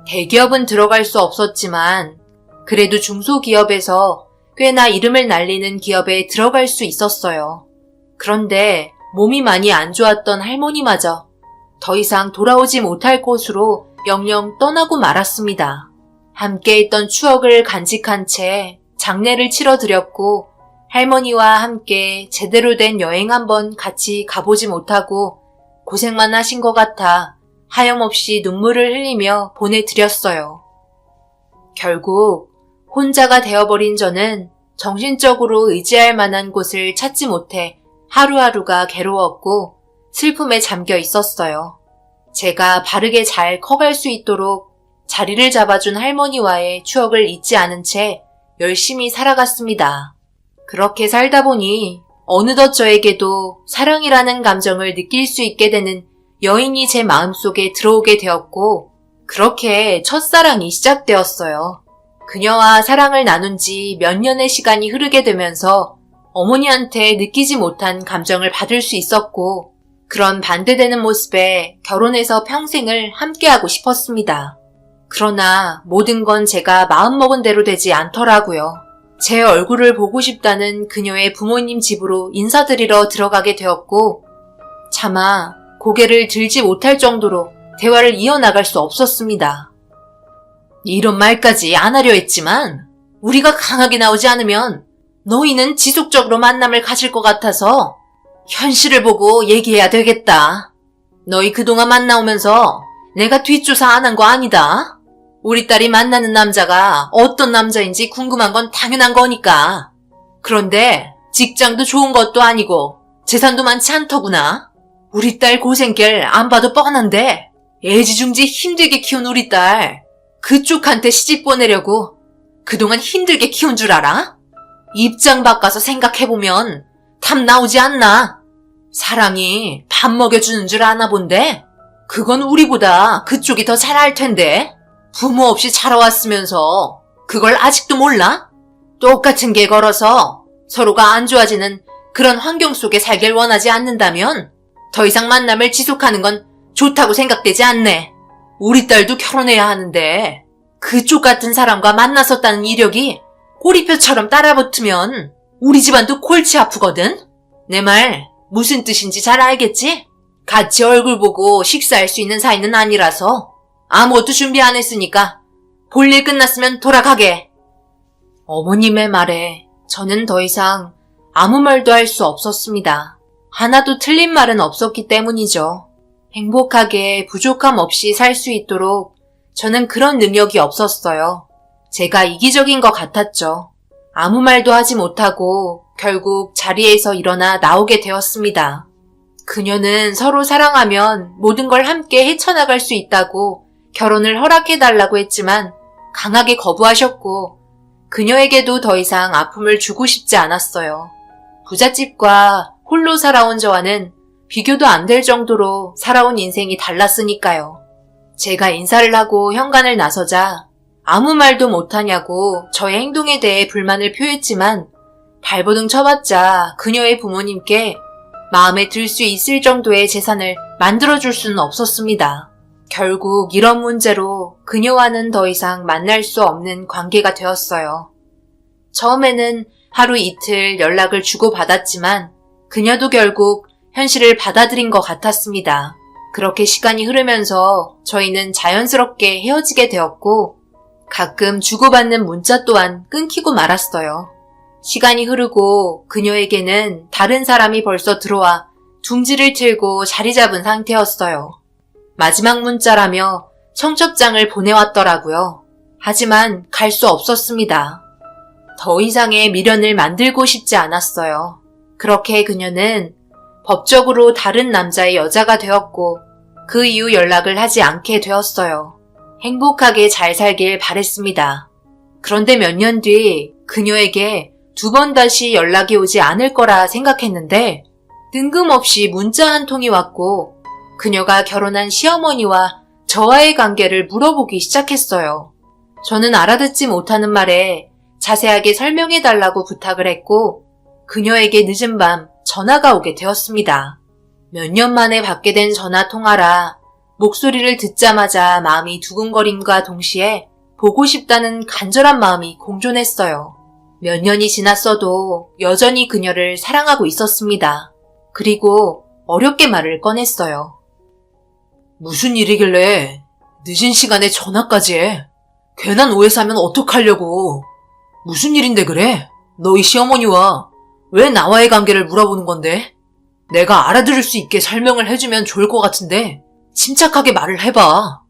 대기업은 들어갈 수 없었지만 그래도 중소기업에서 꽤나 이름을 날리는 기업에 들어갈 수 있었어요. 그런데 몸이 많이 안 좋았던 할머니마저 더 이상 돌아오지 못할 곳으로 영영 떠나고 말았습니다. 함께 있던 추억을 간직한 채 장례를 치러드렸고 할머니와 함께 제대로 된 여행 한번 같이 가보지 못하고 고생만 하신 것 같아 하염없이 눈물을 흘리며 보내드렸어요. 결국 혼자가 되어버린 저는 정신적으로 의지할 만한 곳을 찾지 못해 하루하루가 괴로웠고 슬픔에 잠겨 있었어요. 제가 바르게 잘 커갈 수 있도록 자리를 잡아준 할머니와의 추억을 잊지 않은 채 열심히 살아갔습니다. 그렇게 살다 보니 어느덧 저에게도 사랑이라는 감정을 느낄 수 있게 되는 여인이 제 마음속에 들어오게 되었고 그렇게 첫사랑이 시작되었어요. 그녀와 사랑을 나눈 지 몇 년의 시간이 흐르게 되면서 어머니한테 느끼지 못한 감정을 받을 수 있었고 그런 반대되는 모습에 결혼해서 평생을 함께하고 싶었습니다. 그러나 모든 건 제가 마음먹은 대로 되지 않더라고요. 제 얼굴을 보고 싶다는 그녀의 부모님 집으로 인사드리러 들어가게 되었고 차마 고개를 들지 못할 정도로 대화를 이어나갈 수 없었습니다. 이런 말까지 안 하려 했지만 우리가 강하게 나오지 않으면 너희는 지속적으로 만남을 가질 것 같아서 현실을 보고 얘기해야 되겠다. 너희 그동안 만나오면서 내가 뒷조사 안 한 거 아니다. 우리 딸이 만나는 남자가 어떤 남자인지 궁금한 건 당연한 거니까. 그런데 직장도 좋은 것도 아니고 재산도 많지 않더구나. 우리 딸 고생길 안 봐도 뻔한데 애지중지 힘들게 키운 우리 딸 그쪽한테 시집 보내려고 그동안 힘들게 키운 줄 알아? 입장 바꿔서 생각해보면 답 나오지 않나? 사랑이 밥 먹여주는 줄 아나 본데? 그건 우리보다 그쪽이 더 잘 알 텐데? 부모 없이 자라왔으면서 그걸 아직도 몰라? 똑같은 게 걸어서 서로가 안 좋아지는 그런 환경 속에 살길 원하지 않는다면 더 이상 만남을 지속하는 건 좋다고 생각되지 않네. 우리 딸도 결혼해야 하는데 그쪽 같은 사람과 만났었다는 이력이 꼬리표처럼 따라붙으면 우리 집안도 골치 아프거든? 내 말 무슨 뜻인지 잘 알겠지? 같이 얼굴 보고 식사할 수 있는 사이는 아니라서 아무것도 준비 안 했으니까 볼일 끝났으면 돌아가게. 어머님의 말에 저는 더 이상 아무 말도 할 수 없었습니다. 하나도 틀린 말은 없었기 때문이죠. 행복하게 부족함 없이 살 수 있도록 저는 그런 능력이 없었어요. 제가 이기적인 것 같았죠. 아무 말도 하지 못하고 결국 자리에서 일어나 나오게 되었습니다. 그녀는 서로 사랑하면 모든 걸 함께 헤쳐나갈 수 있다고 결혼을 허락해달라고 했지만 강하게 거부하셨고 그녀에게도 더 이상 아픔을 주고 싶지 않았어요. 부잣집과 홀로 살아온 저와는 비교도 안 될 정도로 살아온 인생이 달랐으니까요. 제가 인사를 하고 현관을 나서자 아무 말도 못하냐고 저의 행동에 대해 불만을 표했지만 발버둥 쳐봤자 그녀의 부모님께 마음에 들 수 있을 정도의 재산을 만들어줄 수는 없었습니다. 결국 이런 문제로 그녀와는 더 이상 만날 수 없는 관계가 되었어요. 처음에는 하루 이틀 연락을 주고받았지만 그녀도 결국 현실을 받아들인 것 같았습니다. 그렇게 시간이 흐르면서 저희는 자연스럽게 헤어지게 되었고 가끔 주고받는 문자 또한 끊기고 말았어요. 시간이 흐르고 그녀에게는 다른 사람이 벌써 들어와 둥지를 틀고 자리 잡은 상태였어요. 마지막 문자라며 청첩장을 보내왔더라고요. 하지만 갈 수 없었습니다. 더 이상의 미련을 만들고 싶지 않았어요. 그렇게 그녀는 법적으로 다른 남자의 여자가 되었고 그 이후 연락을 하지 않게 되었어요. 행복하게 잘 살길 바랬습니다. 그런데 몇 년 뒤 그녀에게 2번 다시 연락이 오지 않을 거라 생각했는데 뜬금없이 문자 한 통이 왔고 그녀가 결혼한 시어머니와 저와의 관계를 물어보기 시작했어요. 저는 알아듣지 못하는 말에 자세하게 설명해달라고 부탁을 했고 그녀에게 늦은 밤 전화가 오게 되었습니다. 몇 년 만에 받게 된 전화 통화라 목소리를 듣자마자 마음이 두근거림과 동시에 보고 싶다는 간절한 마음이 공존했어요. 몇 년이 지났어도 여전히 그녀를 사랑하고 있었습니다. 그리고 어렵게 말을 꺼냈어요. 무슨 일이길래 늦은 시간에 전화까지 해? 괜한 오해 사면 어떡하려고. 무슨 일인데 그래? 너희 시어머니와 왜 나와의 관계를 물어보는 건데? 내가 알아들을 수 있게 설명을 해주면 좋을 것 같은데 침착하게 말을 해봐.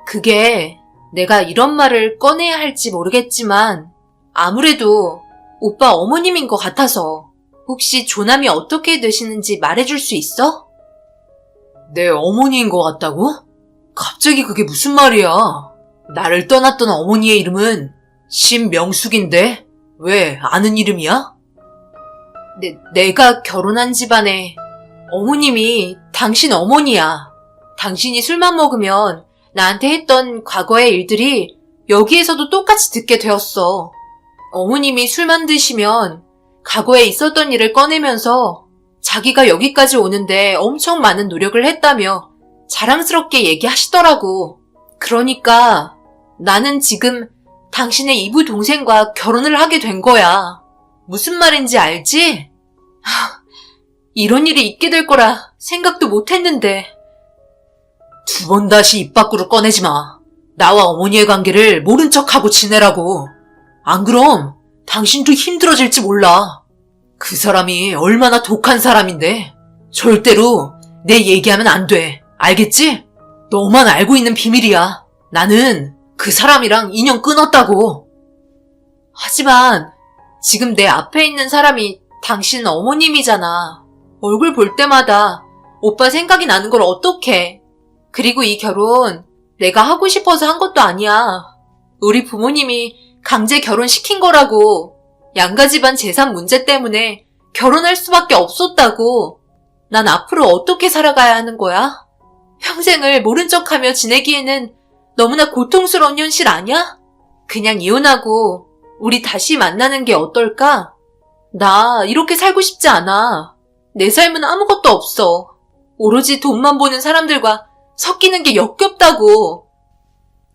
그게 내가 이런 말을 꺼내야 할지 모르겠지만 아무래도 오빠 어머님인 것 같아서 혹시 조남이 어떻게 되시는지 말해줄 수 있어? 내 어머니인 것 같다고? 갑자기 그게 무슨 말이야? 나를 떠났던 어머니의 이름은 신명숙인데 왜 아는 이름이야? 내가 결혼한 집안에 어머님이 당신 어머니야. 당신이 술만 먹으면 나한테 했던 과거의 일들이 여기에서도 똑같이 듣게 되었어. 어머님이 술만 드시면 과거에 있었던 일을 꺼내면서 자기가 여기까지 오는데 엄청 많은 노력을 했다며 자랑스럽게 얘기하시더라고. 그러니까 나는 지금 당신의 이부 동생과 결혼을 하게 된 거야. 무슨 말인지 알지? 이런 일이 있게 될 거라 생각도 못 했는데. 2번 다시 입 밖으로 꺼내지 마. 나와 어머니의 관계를 모른 척하고 지내라고. 안 그럼 당신도 힘들어질지 몰라. 그 사람이 얼마나 독한 사람인데 절대로 내 얘기하면 안 돼. 알겠지? 너만 알고 있는 비밀이야. 나는 그 사람이랑 인연 끊었다고. 하지만 지금 내 앞에 있는 사람이 당신 어머님이잖아. 얼굴 볼 때마다 오빠 생각이 나는 걸 어떡해. 그리고 이 결혼 내가 하고 싶어서 한 것도 아니야. 우리 부모님이 강제 결혼시킨 거라고. 양가 집안 재산 문제 때문에 결혼할 수밖에 없었다고. 난 앞으로 어떻게 살아가야 하는 거야? 평생을 모른 척하며 지내기에는 너무나 고통스러운 현실 아니야? 그냥 이혼하고 우리 다시 만나는 게 어떨까? 나 이렇게 살고 싶지 않아. 내 삶은 아무것도 없어. 오로지 돈만 보는 사람들과 섞이는 게 역겹다고.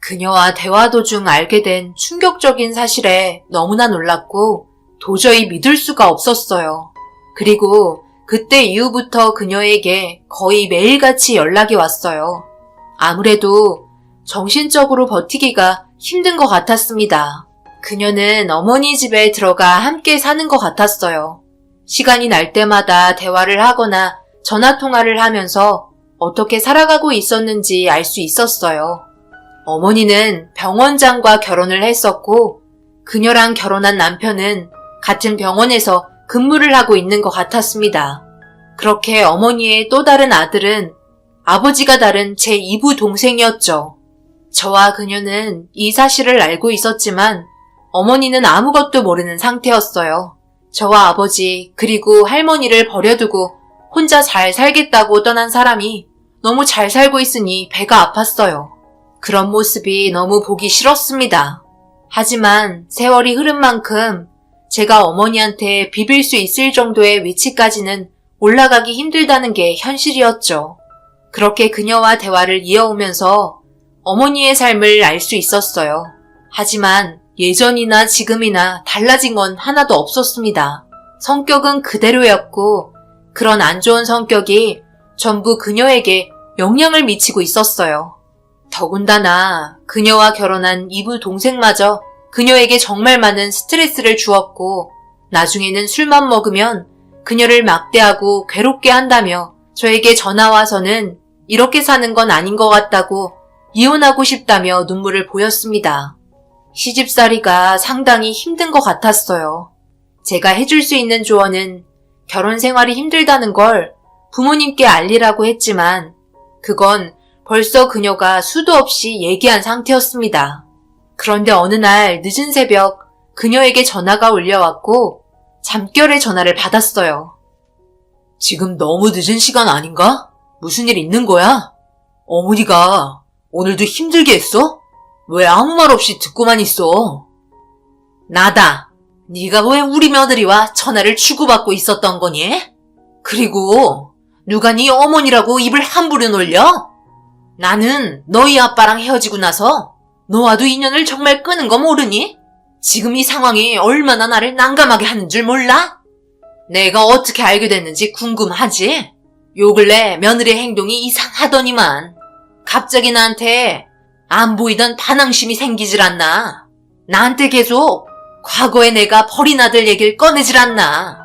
그녀와 대화 도중 알게 된 충격적인 사실에 너무나 놀랐고 도저히 믿을 수가 없었어요. 그리고 그때 이후부터 그녀에게 거의 매일같이 연락이 왔어요. 아무래도 정신적으로 버티기가 힘든 것 같았습니다. 그녀는 어머니 집에 들어가 함께 사는 것 같았어요. 시간이 날 때마다 대화를 하거나 전화통화를 하면서 어떻게 살아가고 있었는지 알 수 있었어요. 어머니는 병원장과 결혼을 했었고 그녀랑 결혼한 남편은 같은 병원에서 근무를 하고 있는 것 같았습니다. 그렇게 어머니의 또 다른 아들은 아버지가 다른 제 2부 동생이었죠. 저와 그녀는 이 사실을 알고 있었지만 어머니는 아무것도 모르는 상태였어요. 저와 아버지 그리고 할머니를 버려두고 혼자 잘 살겠다고 떠난 사람이 너무 잘 살고 있으니 배가 아팠어요. 그런 모습이 너무 보기 싫었습니다. 하지만 세월이 흐른 만큼 제가 어머니한테 비빌 수 있을 정도의 위치까지는 올라가기 힘들다는 게 현실이었죠. 그렇게 그녀와 대화를 이어오면서 어머니의 삶을 알 수 있었어요. 하지만 예전이나 지금이나 달라진 건 하나도 없었습니다. 성격은 그대로였고 그런 안 좋은 성격이 전부 그녀에게 영향을 미치고 있었어요. 더군다나 그녀와 결혼한 이부 동생마저 그녀에게 정말 많은 스트레스를 주었고 나중에는 술만 먹으면 그녀를 막대하고 괴롭게 한다며 저에게 전화와서는 이렇게 사는 건 아닌 것 같다고 이혼하고 싶다며 눈물을 보였습니다. 시집살이가 상당히 힘든 것 같았어요. 제가 해줄 수 있는 조언은 결혼 생활이 힘들다는 걸 부모님께 알리라고 했지만 그건 벌써 그녀가 수도 없이 얘기한 상태였습니다. 그런데 어느 날 늦은 새벽 그녀에게 전화가 울려왔고 잠결에 전화를 받았어요. 지금 너무 늦은 시간 아닌가? 무슨 일 있는 거야? 어머니가 오늘도 힘들게 했어? 왜 아무 말 없이 듣고만 있어? 나다. 네가 왜 우리 며느리와 전화를 주고받고 있었던 거니? 그리고 누가 네 어머니라고 입을 함부로 놀려? 나는 너희 아빠랑 헤어지고 나서 너와도 인연을 정말 끄는 거 모르니? 지금 이 상황이 얼마나 나를 난감하게 하는 줄 몰라? 내가 어떻게 알게 됐는지 궁금하지? 요 근래 며느리 행동이 이상하더니만 갑자기 나한테 안 보이던 반항심이 생기질 않나? 나한테 계속 과거에 내가 버린 아들 얘기를 꺼내질 않나?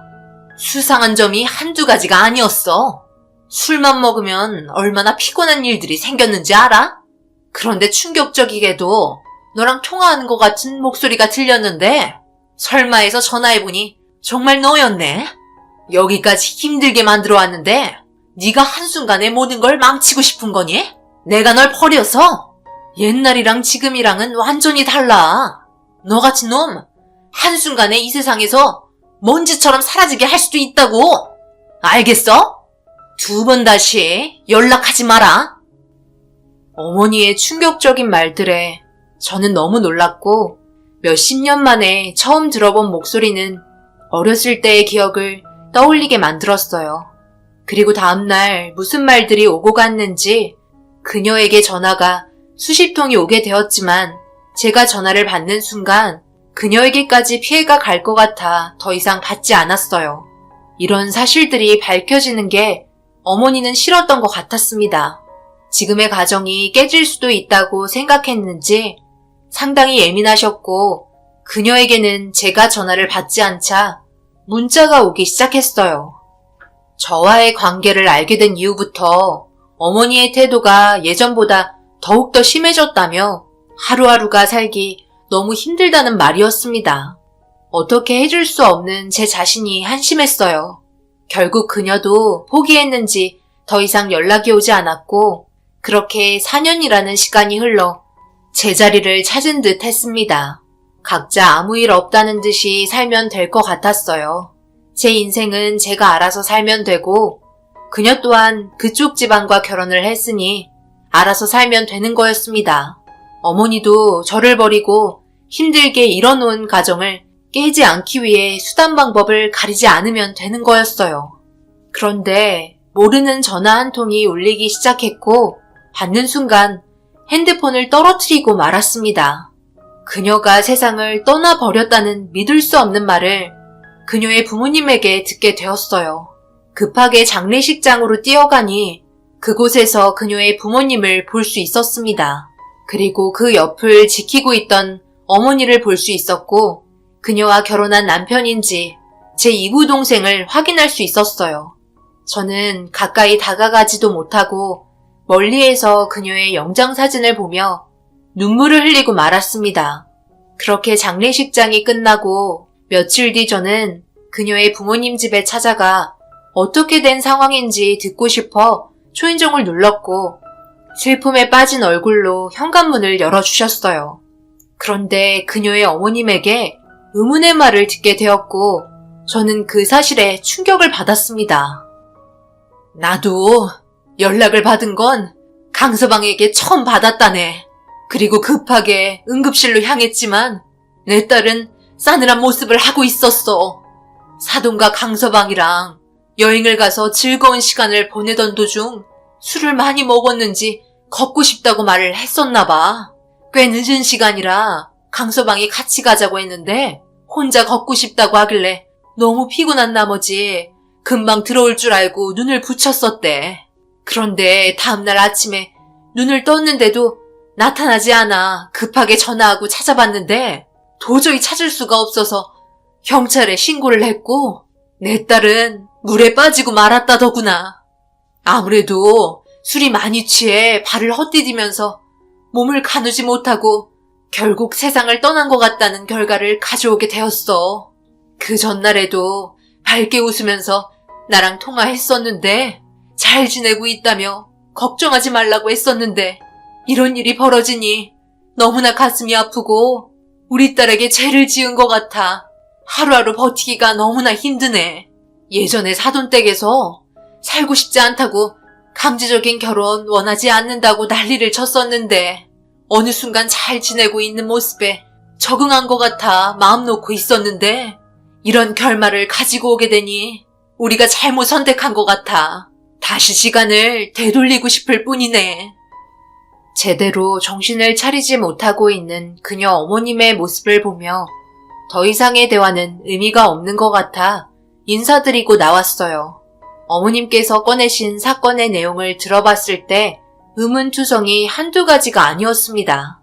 수상한 점이 한두 가지가 아니었어. 술만 먹으면 얼마나 피곤한 일들이 생겼는지 알아? 그런데 충격적이게도 너랑 통화하는 것 같은 목소리가 들렸는데 설마 해서 전화해보니 정말 너였네? 여기까지 힘들게 만들어 왔는데 네가 한순간에 모든 걸 망치고 싶은 거니? 내가 널 버려서? 옛날이랑 지금이랑은 완전히 달라. 너 같은 놈 한순간에 이 세상에서 먼지처럼 사라지게 할 수도 있다고. 알겠어? 2번 다시 연락하지 마라. 어머니의 충격적인 말들에 저는 너무 놀랐고 몇십 년 만에 처음 들어본 목소리는 어렸을 때의 기억을 떠올리게 만들었어요. 그리고 다음날 무슨 말들이 오고 갔는지 그녀에게 전화가 수십 통이 오게 되었지만 제가 전화를 받는 순간 그녀에게까지 피해가 갈 것 같아 더 이상 받지 않았어요. 이런 사실들이 밝혀지는 게 어머니는 싫었던 것 같았습니다. 지금의 가정이 깨질 수도 있다고 생각했는지 상당히 예민하셨고 그녀에게는 제가 전화를 받지 않자 문자가 오기 시작했어요. 저와의 관계를 알게 된 이후부터 어머니의 태도가 예전보다 더욱더 심해졌다며 하루하루가 살기 너무 힘들다는 말이었습니다. 어떻게 해줄 수 없는 제 자신이 한심했어요. 결국 그녀도 포기했는지 더 이상 연락이 오지 않았고 그렇게 4년이라는 시간이 흘러 제자리를 찾은 듯 했습니다. 각자 아무 일 없다는 듯이 살면 될 것 같았어요. 제 인생은 제가 알아서 살면 되고 그녀 또한 그쪽 집안과 결혼을 했으니 알아서 살면 되는 거였습니다. 어머니도 저를 버리고 힘들게 이뤄놓은 가정을 깨지 않기 위해 수단 방법을 가리지 않으면 되는 거였어요. 그런데 모르는 전화 한 통이 울리기 시작했고 받는 순간 핸드폰을 떨어뜨리고 말았습니다. 그녀가 세상을 떠나버렸다는 믿을 수 없는 말을 그녀의 부모님에게 듣게 되었어요. 급하게 장례식장으로 뛰어가니 그곳에서 그녀의 부모님을 볼 수 있었습니다. 그리고 그 옆을 지키고 있던 어머니를 볼 수 있었고 그녀와 결혼한 남편인지 제 이구 동생을 확인할 수 있었어요. 저는 가까이 다가가지도 못하고 멀리에서 그녀의 영장 사진을 보며 눈물을 흘리고 말았습니다. 그렇게 장례식장이 끝나고 며칠 뒤 저는 그녀의 부모님 집에 찾아가 어떻게 된 상황인지 듣고 싶어 초인종을 눌렀고 슬픔에 빠진 얼굴로 현관문을 열어주셨어요. 그런데 그녀의 어머님에게 의문의 말을 듣게 되었고 저는 그 사실에 충격을 받았습니다. 나도 연락을 받은 건 강서방에게 처음 받았다네. 그리고 급하게 응급실로 향했지만 내 딸은 싸늘한 모습을 하고 있었어. 사돈과 강서방이랑 여행을 가서 즐거운 시간을 보내던 도중 술을 많이 먹었는지 걷고 싶다고 말을 했었나 봐. 꽤 늦은 시간이라 강서방이 같이 가자고 했는데 혼자 걷고 싶다고 하길래 너무 피곤한 나머지 금방 들어올 줄 알고 눈을 붙였었대. 그런데 다음날 아침에 눈을 떴는데도 나타나지 않아 급하게 전화하고 찾아봤는데 도저히 찾을 수가 없어서 경찰에 신고를 했고 내 딸은 물에 빠지고 말았다더구나. 아무래도 술이 많이 취해 발을 헛디디면서 몸을 가누지 못하고 결국 세상을 떠난 것 같다는 결과를 가져오게 되었어. 그 전날에도 밝게 웃으면서 나랑 통화했었는데 잘 지내고 있다며 걱정하지 말라고 했었는데 이런 일이 벌어지니 너무나 가슴이 아프고 우리 딸에게 죄를 지은 것 같아 하루하루 버티기가 너무나 힘드네. 예전에 사돈 댁에서 살고 싶지 않다고 강제적인 결혼 원하지 않는다고 난리를 쳤었는데 어느 순간 잘 지내고 있는 모습에 적응한 것 같아 마음 놓고 있었는데 이런 결말을 가지고 오게 되니 우리가 잘못 선택한 것 같아. 다시 시간을 되돌리고 싶을 뿐이네. 제대로 정신을 차리지 못하고 있는 그녀 어머님의 모습을 보며 더 이상의 대화는 의미가 없는 것 같아 인사드리고 나왔어요. 어머님께서 꺼내신 사건의 내용을 들어봤을 때 의문투성이 한두 가지가 아니었습니다.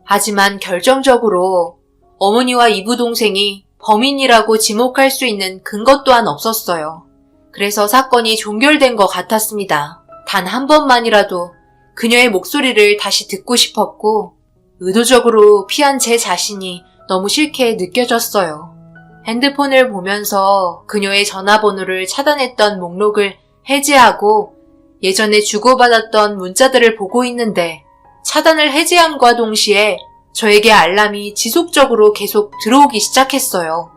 하지만 결정적으로 어머니와 이부 동생이 범인이라고 지목할 수 있는 근거 또한 없었어요. 그래서 사건이 종결된 것 같았습니다. 단 한 번만이라도 그녀의 목소리를 다시 듣고 싶었고 의도적으로 피한 제 자신이 너무 싫게 느껴졌어요. 핸드폰을 보면서 그녀의 전화번호를 차단했던 목록을 해제하고 예전에 주고받았던 문자들을 보고 있는데 차단을 해제함과 동시에 저에게 알람이 지속적으로 계속 들어오기 시작했어요.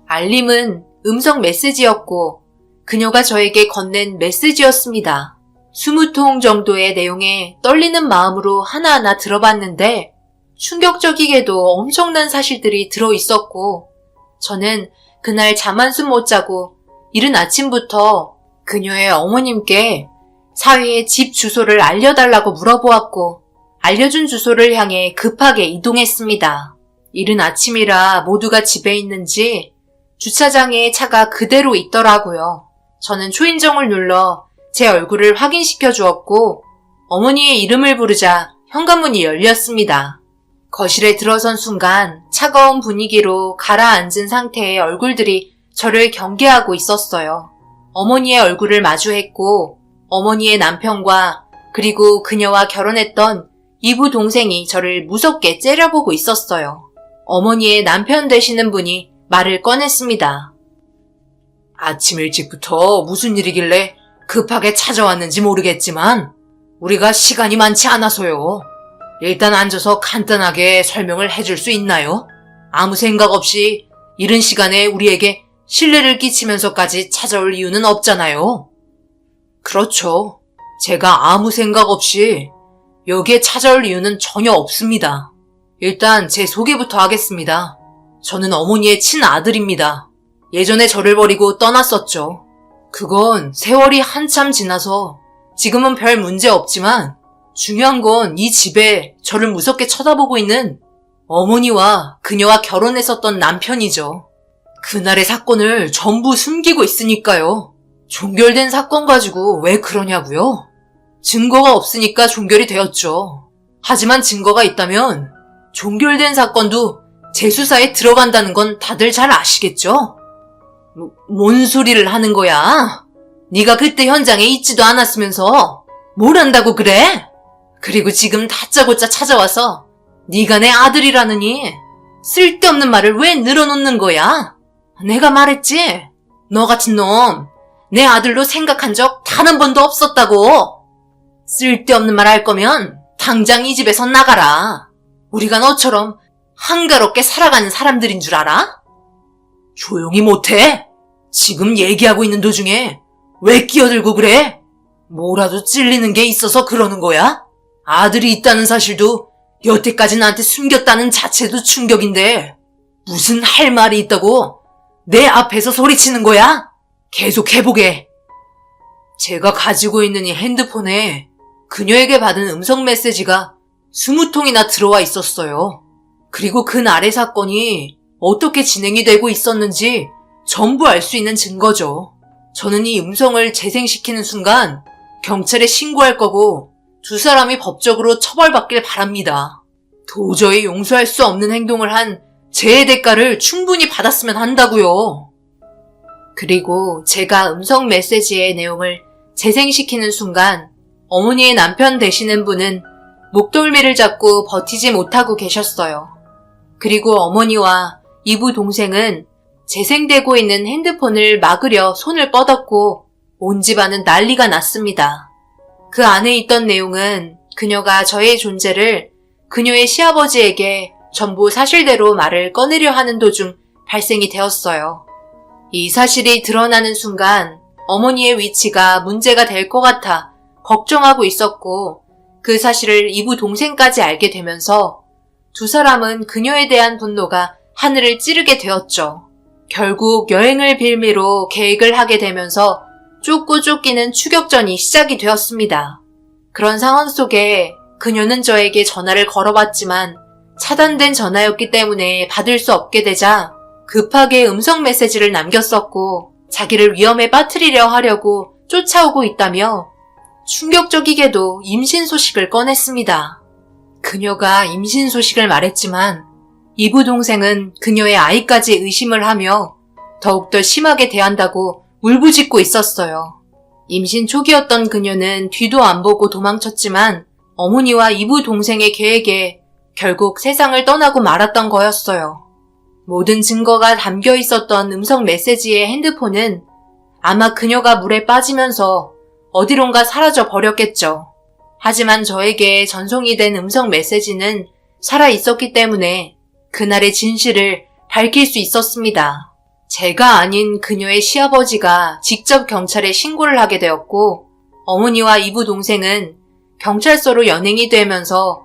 알림은 음성 메시지였고 그녀가 저에게 건넨 메시지였습니다. 20통 정도의 내용에 떨리는 마음으로 하나하나 들어봤는데 충격적이게도 엄청난 사실들이 들어있었고 저는 그날 잠 한숨 못 자고 이른 아침부터 그녀의 어머님께 사위의 집 주소를 알려달라고 물어보았고 알려준 주소를 향해 급하게 이동했습니다. 이른 아침이라 모두가 집에 있는지 주차장에 차가 그대로 있더라고요. 저는 초인종을 눌러 제 얼굴을 확인시켜 주었고 어머니의 이름을 부르자 현관문이 열렸습니다. 거실에 들어선 순간 차가운 분위기로 가라앉은 상태의 얼굴들이 저를 경계하고 있었어요. 어머니의 얼굴을 마주했고 어머니의 남편과 그리고 그녀와 결혼했던 이부 동생이 저를 무섭게 째려보고 있었어요. 어머니의 남편 되시는 분이 말을 꺼냈습니다. 아침 일찍부터 무슨 일이길래 급하게 찾아왔는지 모르겠지만 우리가 시간이 많지 않아서요. 일단 앉아서 간단하게 설명을 해줄 수 있나요? 아무 생각 없이 이른 시간에 우리에게 신뢰를 끼치면서까지 찾아올 이유는 없잖아요. 그렇죠. 제가 아무 생각 없이 여기에 찾아올 이유는 전혀 없습니다. 일단 제 소개부터 하겠습니다. 저는 어머니의 친아들입니다. 예전에 저를 버리고 떠났었죠. 그건 세월이 한참 지나서 지금은 별 문제 없지만 중요한 건 이 집에 저를 무섭게 쳐다보고 있는 어머니와 그녀와 결혼했었던 남편이죠. 그날의 사건을 전부 숨기고 있으니까요. 종결된 사건 가지고 왜 그러냐고요? 증거가 없으니까 종결이 되었죠. 하지만 증거가 있다면 종결된 사건도 재수사에 들어간다는 건 다들 잘 아시겠죠? 뭔 소리를 하는 거야? 네가 그때 현장에 있지도 않았으면서 뭘 안다고 그래? 그리고 지금 다짜고짜 찾아와서 네가 내 아들이라느니 쓸데없는 말을 왜 늘어놓는 거야? 내가 말했지? 너 같은 놈, 내 아들로 생각한 적 단 한 번도 없었다고. 쓸데없는 말 할 거면 당장 이 집에서 나가라. 우리가 너처럼 한가롭게 살아가는 사람들인 줄 알아? 조용히 못해? 지금 얘기하고 있는 도중에 왜 끼어들고 그래? 뭐라도 찔리는 게 있어서 그러는 거야? 아들이 있다는 사실도 여태까지 나한테 숨겼다는 자체도 충격인데 무슨 할 말이 있다고 내 앞에서 소리치는 거야? 계속 해보게. 제가 가지고 있는 이 핸드폰에 그녀에게 받은 음성 메시지가 20통이나 들어와 있었어요. 그리고 그날의 사건이 어떻게 진행이 되고 있었는지 전부 알 수 있는 증거죠. 저는 이 음성을 재생시키는 순간 경찰에 신고할 거고 두 사람이 법적으로 처벌받길 바랍니다. 도저히 용서할 수 없는 행동을 한 죄의 대가를 충분히 받았으면 한다고요. 그리고 제가 음성 메시지의 내용을 재생시키는 순간 어머니의 남편 되시는 분은 목덜미를 잡고 버티지 못하고 계셨어요. 그리고 어머니와 이부 동생은 재생되고 있는 핸드폰을 막으려 손을 뻗었고 온 집안은 난리가 났습니다. 그 안에 있던 내용은 그녀가 저의 존재를 그녀의 시아버지에게 전부 사실대로 말을 꺼내려 하는 도중 발생이 되었어요. 이 사실이 드러나는 순간 어머니의 위치가 문제가 될 것 같아 걱정하고 있었고 그 사실을 이부 동생까지 알게 되면서 두 사람은 그녀에 대한 분노가 하늘을 찌르게 되었죠. 결국 여행을 빌미로 계획을 하게 되면서 쫓고 쫓기는 추격전이 시작이 되었습니다. 그런 상황 속에 그녀는 저에게 전화를 걸어봤지만 차단된 전화였기 때문에 받을 수 없게 되자 급하게 음성 메시지를 남겼었고 자기를 위험에 빠뜨리려 하려고 쫓아오고 있다며 충격적이게도 임신 소식을 꺼냈습니다. 그녀가 임신 소식을 말했지만 이부 동생은 그녀의 아이까지 의심을 하며 더욱더 심하게 대한다고 울부짖고 있었어요. 임신 초기였던 그녀는 뒤도 안 보고 도망쳤지만 어머니와 이부 동생의 계획에 결국 세상을 떠나고 말았던 거였어요. 모든 증거가 담겨 있었던 음성 메시지의 핸드폰은 아마 그녀가 물에 빠지면서 어디론가 사라져 버렸겠죠. 하지만 저에게 전송이 된 음성 메시지는 살아 있었기 때문에 그날의 진실을 밝힐 수 있었습니다. 제가 아닌 그녀의 시아버지가 직접 경찰에 신고를 하게 되었고 어머니와 이부 동생은 경찰서로 연행이 되면서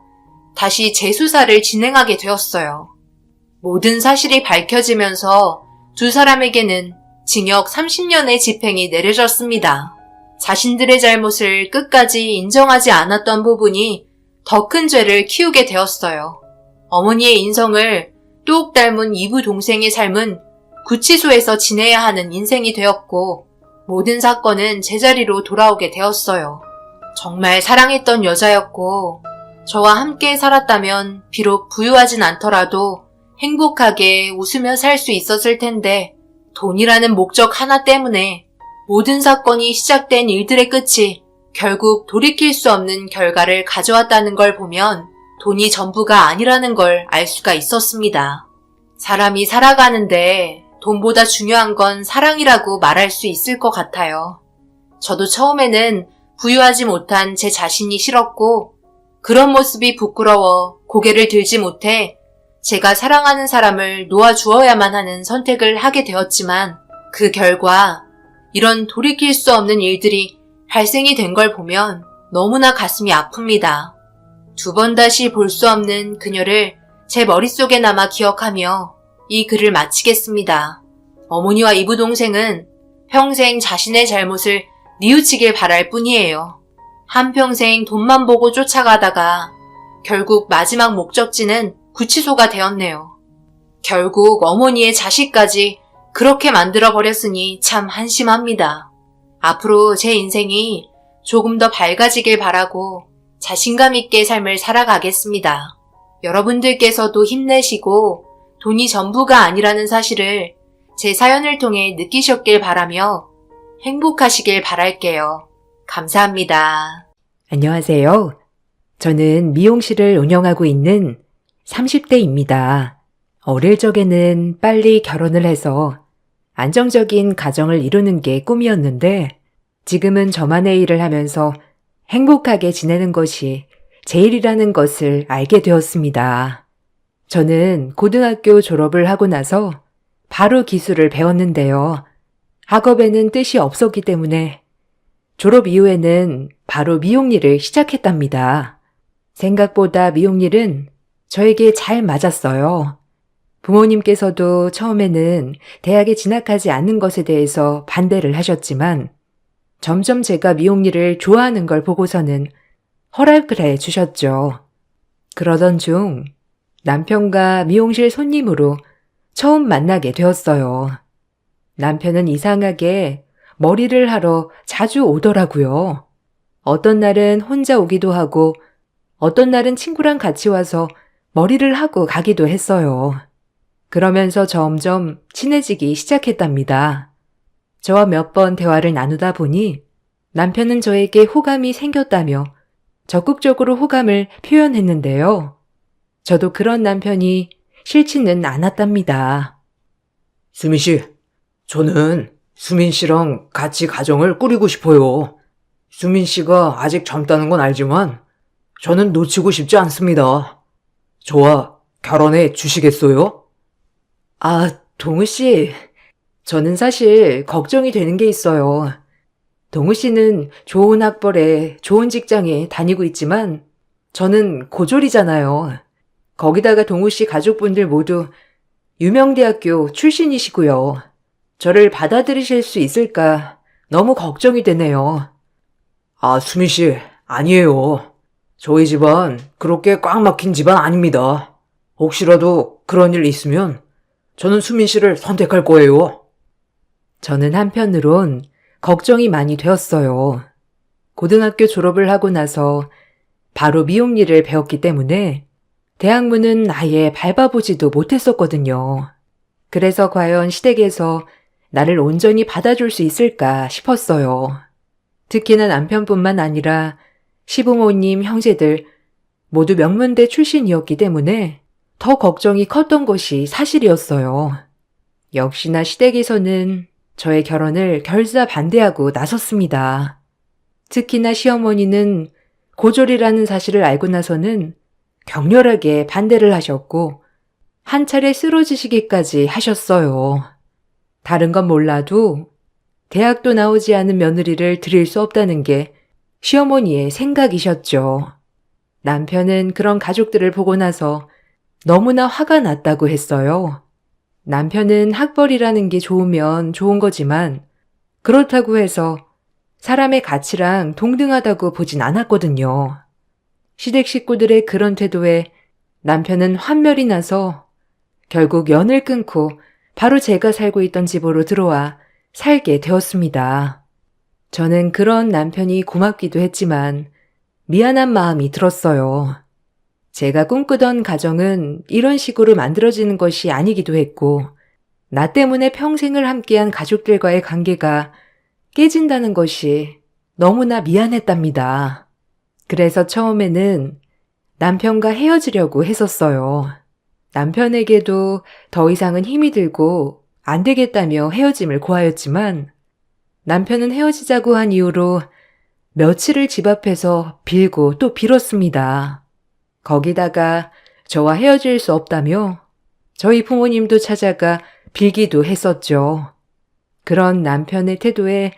다시 재수사를 진행하게 되었어요. 모든 사실이 밝혀지면서 두 사람에게는 징역 30년의 집행이 내려졌습니다. 자신들의 잘못을 끝까지 인정하지 않았던 부분이 더 큰 죄를 키우게 되었어요. 어머니의 인성을 뚝 닮은 이부 동생의 삶은 구치소에서 지내야 하는 인생이 되었고 모든 사건은 제자리로 돌아오게 되었어요. 정말 사랑했던 여자였고 저와 함께 살았다면 비록 부유하진 않더라도 행복하게 웃으며 살 수 있었을 텐데 돈이라는 목적 하나 때문에 모든 사건이 시작된 일들의 끝이 결국 돌이킬 수 없는 결과를 가져왔다는 걸 보면 돈이 전부가 아니라는 걸 알 수가 있었습니다. 사람이 살아가는데 돈보다 중요한 건 사랑이라고 말할 수 있을 것 같아요. 저도 처음에는 부유하지 못한 제 자신이 싫었고 그런 모습이 부끄러워 고개를 들지 못해 제가 사랑하는 사람을 놓아주어야만 하는 선택을 하게 되었지만 그 결과 이런 돌이킬 수 없는 일들이 발생이 된 걸 보면 너무나 가슴이 아픕니다. 두 번 다시 볼 수 없는 그녀를 제 머릿속에 남아 기억하며 이 글을 마치겠습니다. 어머니와 이부 동생은 평생 자신의 잘못을 뉘우치길 바랄 뿐이에요. 한평생 돈만 보고 쫓아가다가 결국 마지막 목적지는 구치소가 되었네요. 결국 어머니의 자식까지 그렇게 만들어버렸으니 참 한심합니다. 앞으로 제 인생이 조금 더 밝아지길 바라고 자신감 있게 삶을 살아가겠습니다. 여러분들께서도 힘내시고 돈이 전부가 아니라는 사실을 제 사연을 통해 느끼셨길 바라며 행복하시길 바랄게요. 감사합니다. 안녕하세요. 저는 미용실을 운영하고 있는 30대입니다. 어릴 적에는 빨리 결혼을 해서 안정적인 가정을 이루는 게 꿈이었는데 지금은 저만의 일을 하면서 행복하게 지내는 것이 제일이라는 것을 알게 되었습니다. 저는 고등학교 졸업을 하고 나서 바로 기술을 배웠는데요. 학업에는 뜻이 없었기 때문에 졸업 이후에는 바로 미용일을 시작했답니다. 생각보다 미용일은 저에게 잘 맞았어요. 부모님께서도 처음에는 대학에 진학하지 않는 것에 대해서 반대를 하셨지만 점점 제가 미용일을 좋아하는 걸 보고서는 허락을 해 주셨죠. 그러던 중 남편과 미용실 손님으로 처음 만나게 되었어요. 남편은 이상하게 머리를 하러 자주 오더라고요. 어떤 날은 혼자 오기도 하고 어떤 날은 친구랑 같이 와서 머리를 하고 가기도 했어요. 그러면서 점점 친해지기 시작했답니다. 저와 몇 번 대화를 나누다 보니 남편은 저에게 호감이 생겼다며 적극적으로 호감을 표현했는데요. 저도 그런 남편이 싫지는 않았답니다. 수민 씨, 저는 수민 씨랑 같이 가정을 꾸리고 싶어요. 수민 씨가 아직 젊다는 건 알지만 저는 놓치고 싶지 않습니다. 저와 결혼해 주시겠어요? 동우 씨, 저는 사실 걱정이 되는 게 있어요. 동우 씨는 좋은 학벌에 좋은 직장에 다니고 있지만 저는 고졸이잖아요. 거기다가 동우 씨 가족분들 모두 유명 대학교 출신이시고요. 저를 받아들이실 수 있을까 너무 걱정이 되네요. 수민 씨, 아니에요. 저희 집안 그렇게 꽉 막힌 집안 아닙니다. 혹시라도 그런 일 있으면 저는 수민 씨를 선택할 거예요. 저는 한편으론 걱정이 많이 되었어요. 고등학교 졸업을 하고 나서 바로 미용일을 배웠기 때문에 대학문은 아예 밟아보지도 못했었거든요. 그래서 과연 시댁에서 나를 온전히 받아줄 수 있을까 싶었어요. 특히나 남편뿐만 아니라 시부모님, 형제들 모두 명문대 출신이었기 때문에 더 걱정이 컸던 것이 사실이었어요. 역시나 시댁에서는 저의 결혼을 결사 반대하고 나섰습니다. 특히나 시어머니는 고졸이라는 사실을 알고 나서는 격렬하게 반대를 하셨고 한 차례 쓰러지시기까지 하셨어요. 다른 건 몰라도 대학도 나오지 않은 며느리를 드릴 수 없다는 게 시어머니의 생각이셨죠. 남편은 그런 가족들을 보고 나서 너무나 화가 났다고 했어요. 남편은 학벌이라는 게 좋으면 좋은 거지만 그렇다고 해서 사람의 가치랑 동등하다고 보진 않았거든요. 시댁 식구들의 그런 태도에 남편은 환멸이 나서 결국 연을 끊고 바로 제가 살고 있던 집으로 들어와 살게 되었습니다. 저는 그런 남편이 고맙기도 했지만 미안한 마음이 들었어요. 제가 꿈꾸던 가정은 이런 식으로 만들어지는 것이 아니기도 했고 나 때문에 평생을 함께한 가족들과의 관계가 깨진다는 것이 너무나 미안했답니다. 그래서 처음에는 남편과 헤어지려고 했었어요. 남편에게도 더 이상은 힘이 들고 안 되겠다며 헤어짐을 고하였지만 남편은 헤어지자고 한 이후로 며칠을 집 앞에서 빌고 또 빌었습니다. 거기다가 저와 헤어질 수 없다며 저희 부모님도 찾아가 빌기도 했었죠. 그런 남편의 태도에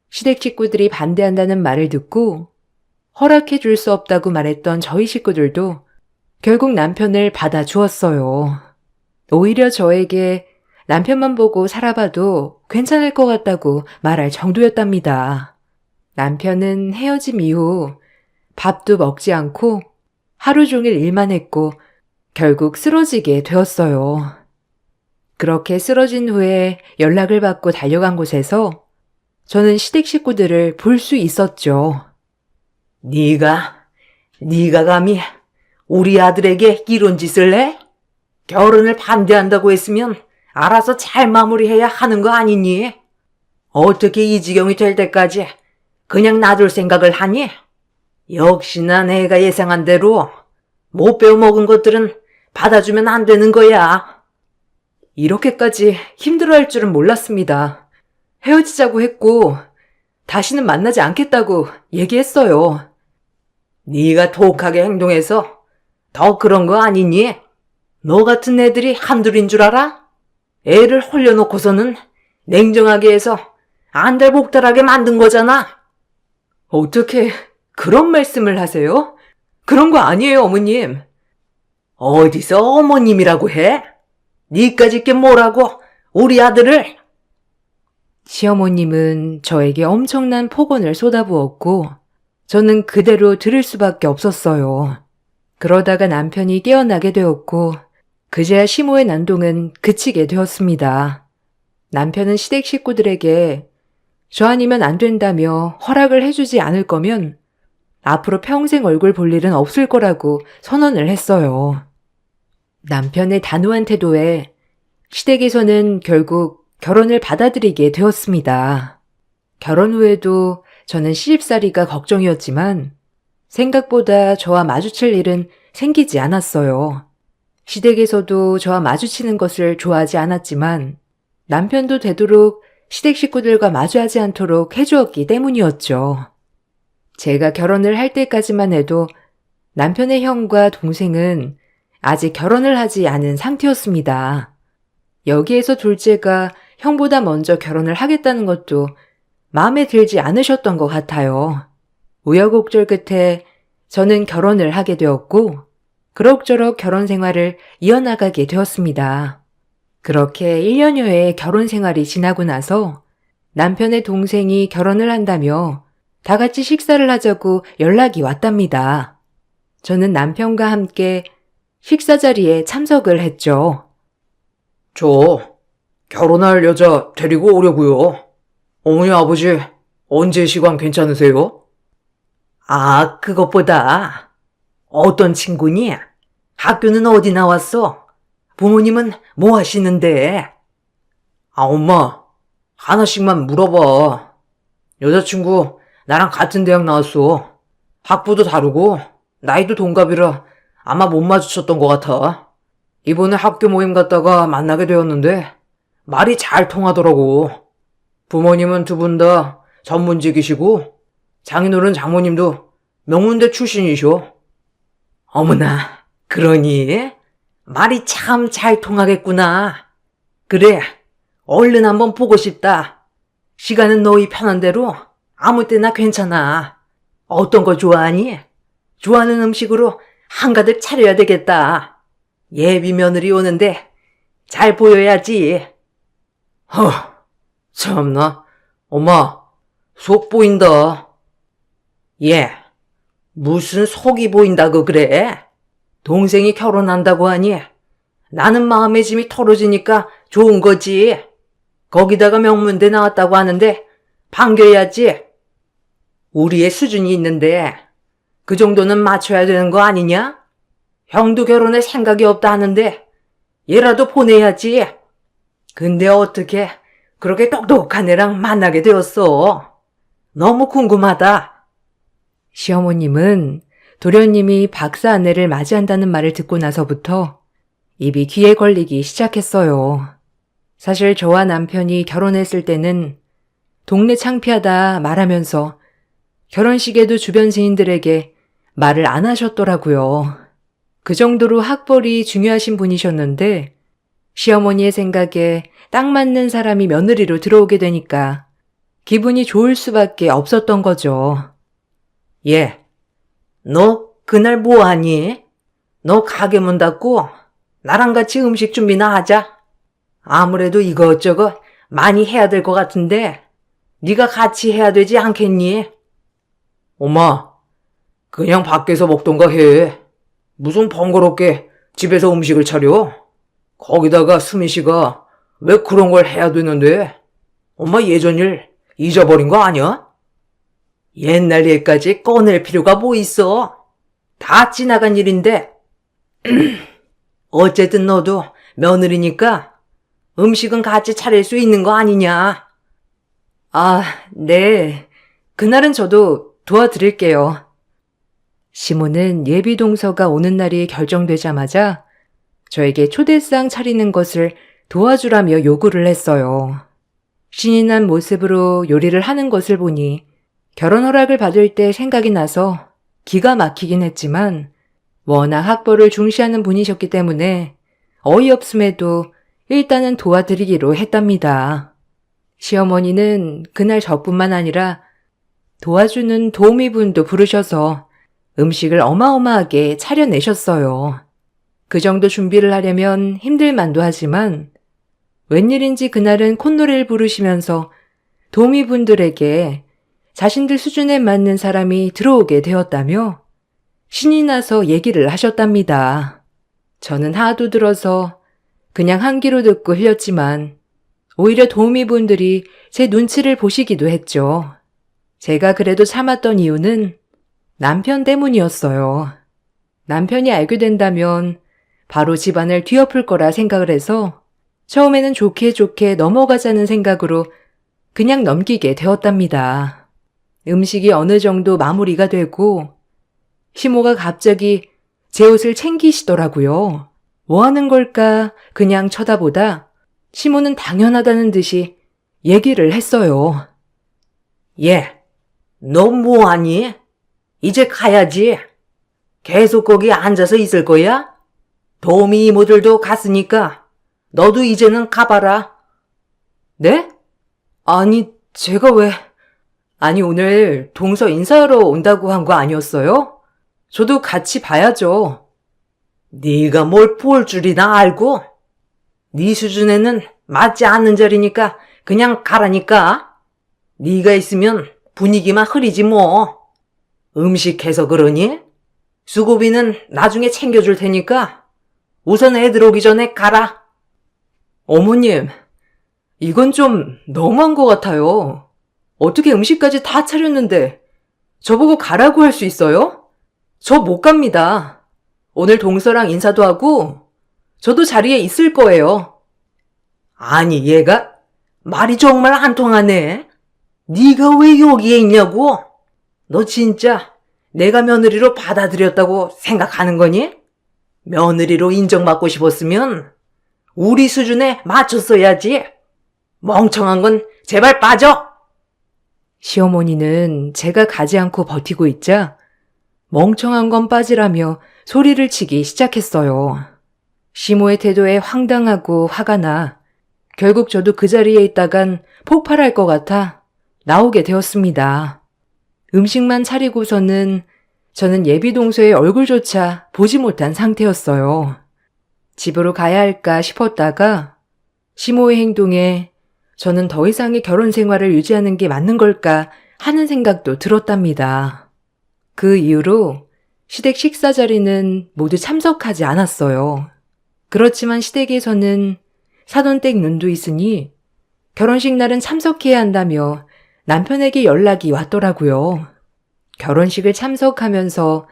시댁 식구들이 반대한다는 말을 듣고 허락해 줄 수 없다고 말했던 저희 식구들도 결국 남편을 받아주었어요. 오히려 저에게 남편만 보고 살아봐도 괜찮을 것 같다고 말할 정도였답니다. 남편은 헤어짐 이후 밥도 먹지 않고 하루 종일 일만 했고 결국 쓰러지게 되었어요. 그렇게 쓰러진 후에 연락을 받고 달려간 곳에서 저는 시댁 식구들을 볼 수 있었죠. 네가 네가 감히 우리 아들에게 이런 짓을 해? 결혼을 반대한다고 했으면 알아서 잘 마무리해야 하는 거 아니니? 어떻게 이 지경이 될 때까지 그냥 놔둘 생각을 하니? 역시나 내가 예상한 대로 못 배워먹은 것들은 받아주면 안 되는 거야. 이렇게까지 힘들어할 줄은 몰랐습니다. 헤어지자고 했고 다시는 만나지 않겠다고 얘기했어요. 네가 독하게 행동해서 더 그런 거 아니니? 너 같은 애들이 한둘인 줄 알아? 애를 홀려놓고서는 냉정하게 해서 안달복달하게 만든 거잖아. 어떻게 그런 말씀을 하세요? 그런 거 아니에요, 어머님. 어디서 어머님이라고 해? 니까짓 게 뭐라고 우리 아들을? 시어머님은 저에게 엄청난 폭언을 쏟아부었고 저는 그대로 들을 수밖에 없었어요. 그러다가 남편이 깨어나게 되었고 그제야 시모의 난동은 그치게 되었습니다. 남편은 시댁 식구들에게 저 아니면 안 된다며 허락을 해주지 않을 거면 앞으로 평생 얼굴 볼 일은 없을 거라고 선언을 했어요. 남편의 단호한 태도에 시댁에서는 결국 결혼을 받아들이게 되었습니다. 결혼 후에도 저는 시집살이가 걱정이었지만 생각보다 저와 마주칠 일은 생기지 않았어요. 시댁에서도 저와 마주치는 것을 좋아하지 않았지만 남편도 되도록 시댁 식구들과 마주하지 않도록 해주었기 때문이었죠. 제가 결혼을 할 때까지만 해도 남편의 형과 동생은 아직 결혼을 하지 않은 상태였습니다. 여기에서 둘째가 형보다 먼저 결혼을 하겠다는 것도 마음에 들지 않으셨던 것 같아요. 우여곡절 끝에 저는 결혼을 하게 되었고 그럭저럭 결혼 생활을 이어나가게 되었습니다. 그렇게 1년여의 결혼 생활이 지나고 나서 남편의 동생이 결혼을 한다며 다 같이 식사를 하자고 연락이 왔답니다. 저는 남편과 함께 식사 자리에 참석을 했죠. 저 결혼할 여자 데리고 오려고요. 어머니 아버지 언제 시간 괜찮으세요? 아, 그것보다 어떤 친구니? 학교는 어디 나왔어? 부모님은 뭐 하시는데? 아, 엄마 하나씩만 물어봐. 여자친구 나랑 같은 대학 나왔어. 학부도 다르고 나이도 동갑이라 아마 못 마주쳤던 것 같아. 이번에 학교 모임 갔다가 만나게 되었는데 말이 잘 통하더라고. 부모님은 두 분 다 전문직이시고 장인어른 장모님도 명문대 출신이셔. 어머나, 그러니? 말이 참 잘 통하겠구나. 그래, 얼른 한번 보고 싶다. 시간은 너희 편한 대로 아무 때나 괜찮아. 어떤 거 좋아하니? 좋아하는 음식으로 한가득 차려야 되겠다. 예비 며느리 오는데 잘 보여야지. 참나. 엄마, 속 보인다. 예, 무슨 속이 보인다고 그래? 동생이 결혼한다고 하니 나는 마음의 짐이 털어지니까 좋은 거지. 거기다가 명문대 나왔다고 하는데 반겨야지. 우리의 수준이 있는데 그 정도는 맞춰야 되는 거 아니냐? 형도 결혼할 생각이 없다 하는데 얘라도 보내야지. 근데 어떻게 그렇게 똑똑한 애랑 만나게 되었어? 너무 궁금하다. 시어머님은 도련님이 박사 아내를 맞이한다는 말을 듣고 나서부터 입이 귀에 걸리기 시작했어요. 사실 저와 남편이 결혼했을 때는 동네 창피하다 말하면서 결혼식에도 주변 지인들에게 말을 안 하셨더라고요. 그 정도로 학벌이 중요하신 분이셨는데 시어머니의 생각에 딱 맞는 사람이 며느리로 들어오게 되니까 기분이 좋을 수밖에 없었던 거죠. 예, 너 그날 뭐 하니? 너 가게 문 닫고 나랑 같이 음식 준비나 하자. 아무래도 이것저것 많이 해야 될 것 같은데 네가 같이 해야 되지 않겠니? 엄마, 그냥 밖에서 먹던가 해. 무슨 번거롭게 집에서 음식을 차려? 거기다가 수미 씨가 왜 그런 걸 해야 되는데? 엄마 예전 일 잊어버린 거 아니야? 옛날 일까지 꺼낼 필요가 뭐 있어? 다 지나간 일인데. 어쨌든 너도 며느리니까 음식은 같이 차릴 수 있는 거 아니냐? 아, 네. 그날은 저도 도와드릴게요. 시모는 예비 동서가 오는 날이 결정되자마자 저에게 초대상 차리는 것을 도와주라며 요구를 했어요. 신이 난 모습으로 요리를 하는 것을 보니 결혼 허락을 받을 때 생각이 나서 기가 막히긴 했지만 워낙 학벌을 중시하는 분이셨기 때문에 어이없음에도 일단은 도와드리기로 했답니다. 시어머니는 그날 저뿐만 아니라 도와주는 도우미분도 부르셔서 음식을 어마어마하게 차려내셨어요. 그 정도 준비를 하려면 힘들만도 하지만 웬일인지 그날은 콧노래를 부르시면서 도우미분들에게 자신들 수준에 맞는 사람이 들어오게 되었다며 신이 나서 얘기를 하셨답니다. 저는 하도 들어서 그냥 한 귀로 듣고 흘렸지만 오히려 도우미분들이 제 눈치를 보시기도 했죠. 제가 그래도 참았던 이유는 남편 때문이었어요. 남편이 알게 된다면 바로 집안을 뒤엎을 거라 생각을 해서 처음에는 좋게 좋게 넘어가자는 생각으로 그냥 넘기게 되었답니다. 음식이 어느 정도 마무리가 되고 시모가 갑자기 제 옷을 챙기시더라고요. 뭐 하는 걸까 그냥 쳐다보다 시모는 당연하다는 듯이 얘기를 했어요. 얘, 너 뭐하니? 이제 가야지. 계속 거기 앉아서 있을 거야? 도우미 이모들도 갔으니까 너도 이제는 가봐라. 네? 아니, 제가 왜... 아니, 오늘 동서 인사하러 온다고 한 거 아니었어요? 저도 같이 봐야죠. 네가 뭘 볼 줄이나 알고? 네 수준에는 맞지 않는 자리니까 그냥 가라니까. 네가 있으면 분위기만 흐리지 뭐. 음식해서 그러니? 수고비는 나중에 챙겨줄 테니까 우선 애들 오기 전에 가라. 어머님, 이건 좀 너무한 것 같아요. 어떻게 음식까지 다 차렸는데 저보고 가라고 할 수 있어요? 저 못 갑니다. 오늘 동서랑 인사도 하고 저도 자리에 있을 거예요. 아니 얘가 말이 정말 안 통하네. 네가 왜 여기에 있냐고? 너 진짜 내가 며느리로 받아들였다고 생각하는 거니? 며느리로 인정받고 싶었으면 우리 수준에 맞췄어야지. 멍청한 건 제발 빠져. 시어머니는 제가 가지 않고 버티고 있자 멍청한 건 빠지라며 소리를 치기 시작했어요. 시모의 태도에 황당하고 화가 나 결국 저도 그 자리에 있다간 폭발할 것 같아 나오게 되었습니다. 음식만 차리고서는 저는 예비 동서의 얼굴조차 보지 못한 상태였어요. 집으로 가야 할까 싶었다가 시모의 행동에 저는 더 이상의 결혼 생활을 유지하는 게 맞는 걸까 하는 생각도 들었답니다. 그 이후로 시댁 식사 자리는 모두 참석하지 않았어요. 그렇지만 시댁에서는 사돈댁 눈도 있으니 결혼식 날은 참석해야 한다며 남편에게 연락이 왔더라고요. 결혼식을 참석하면서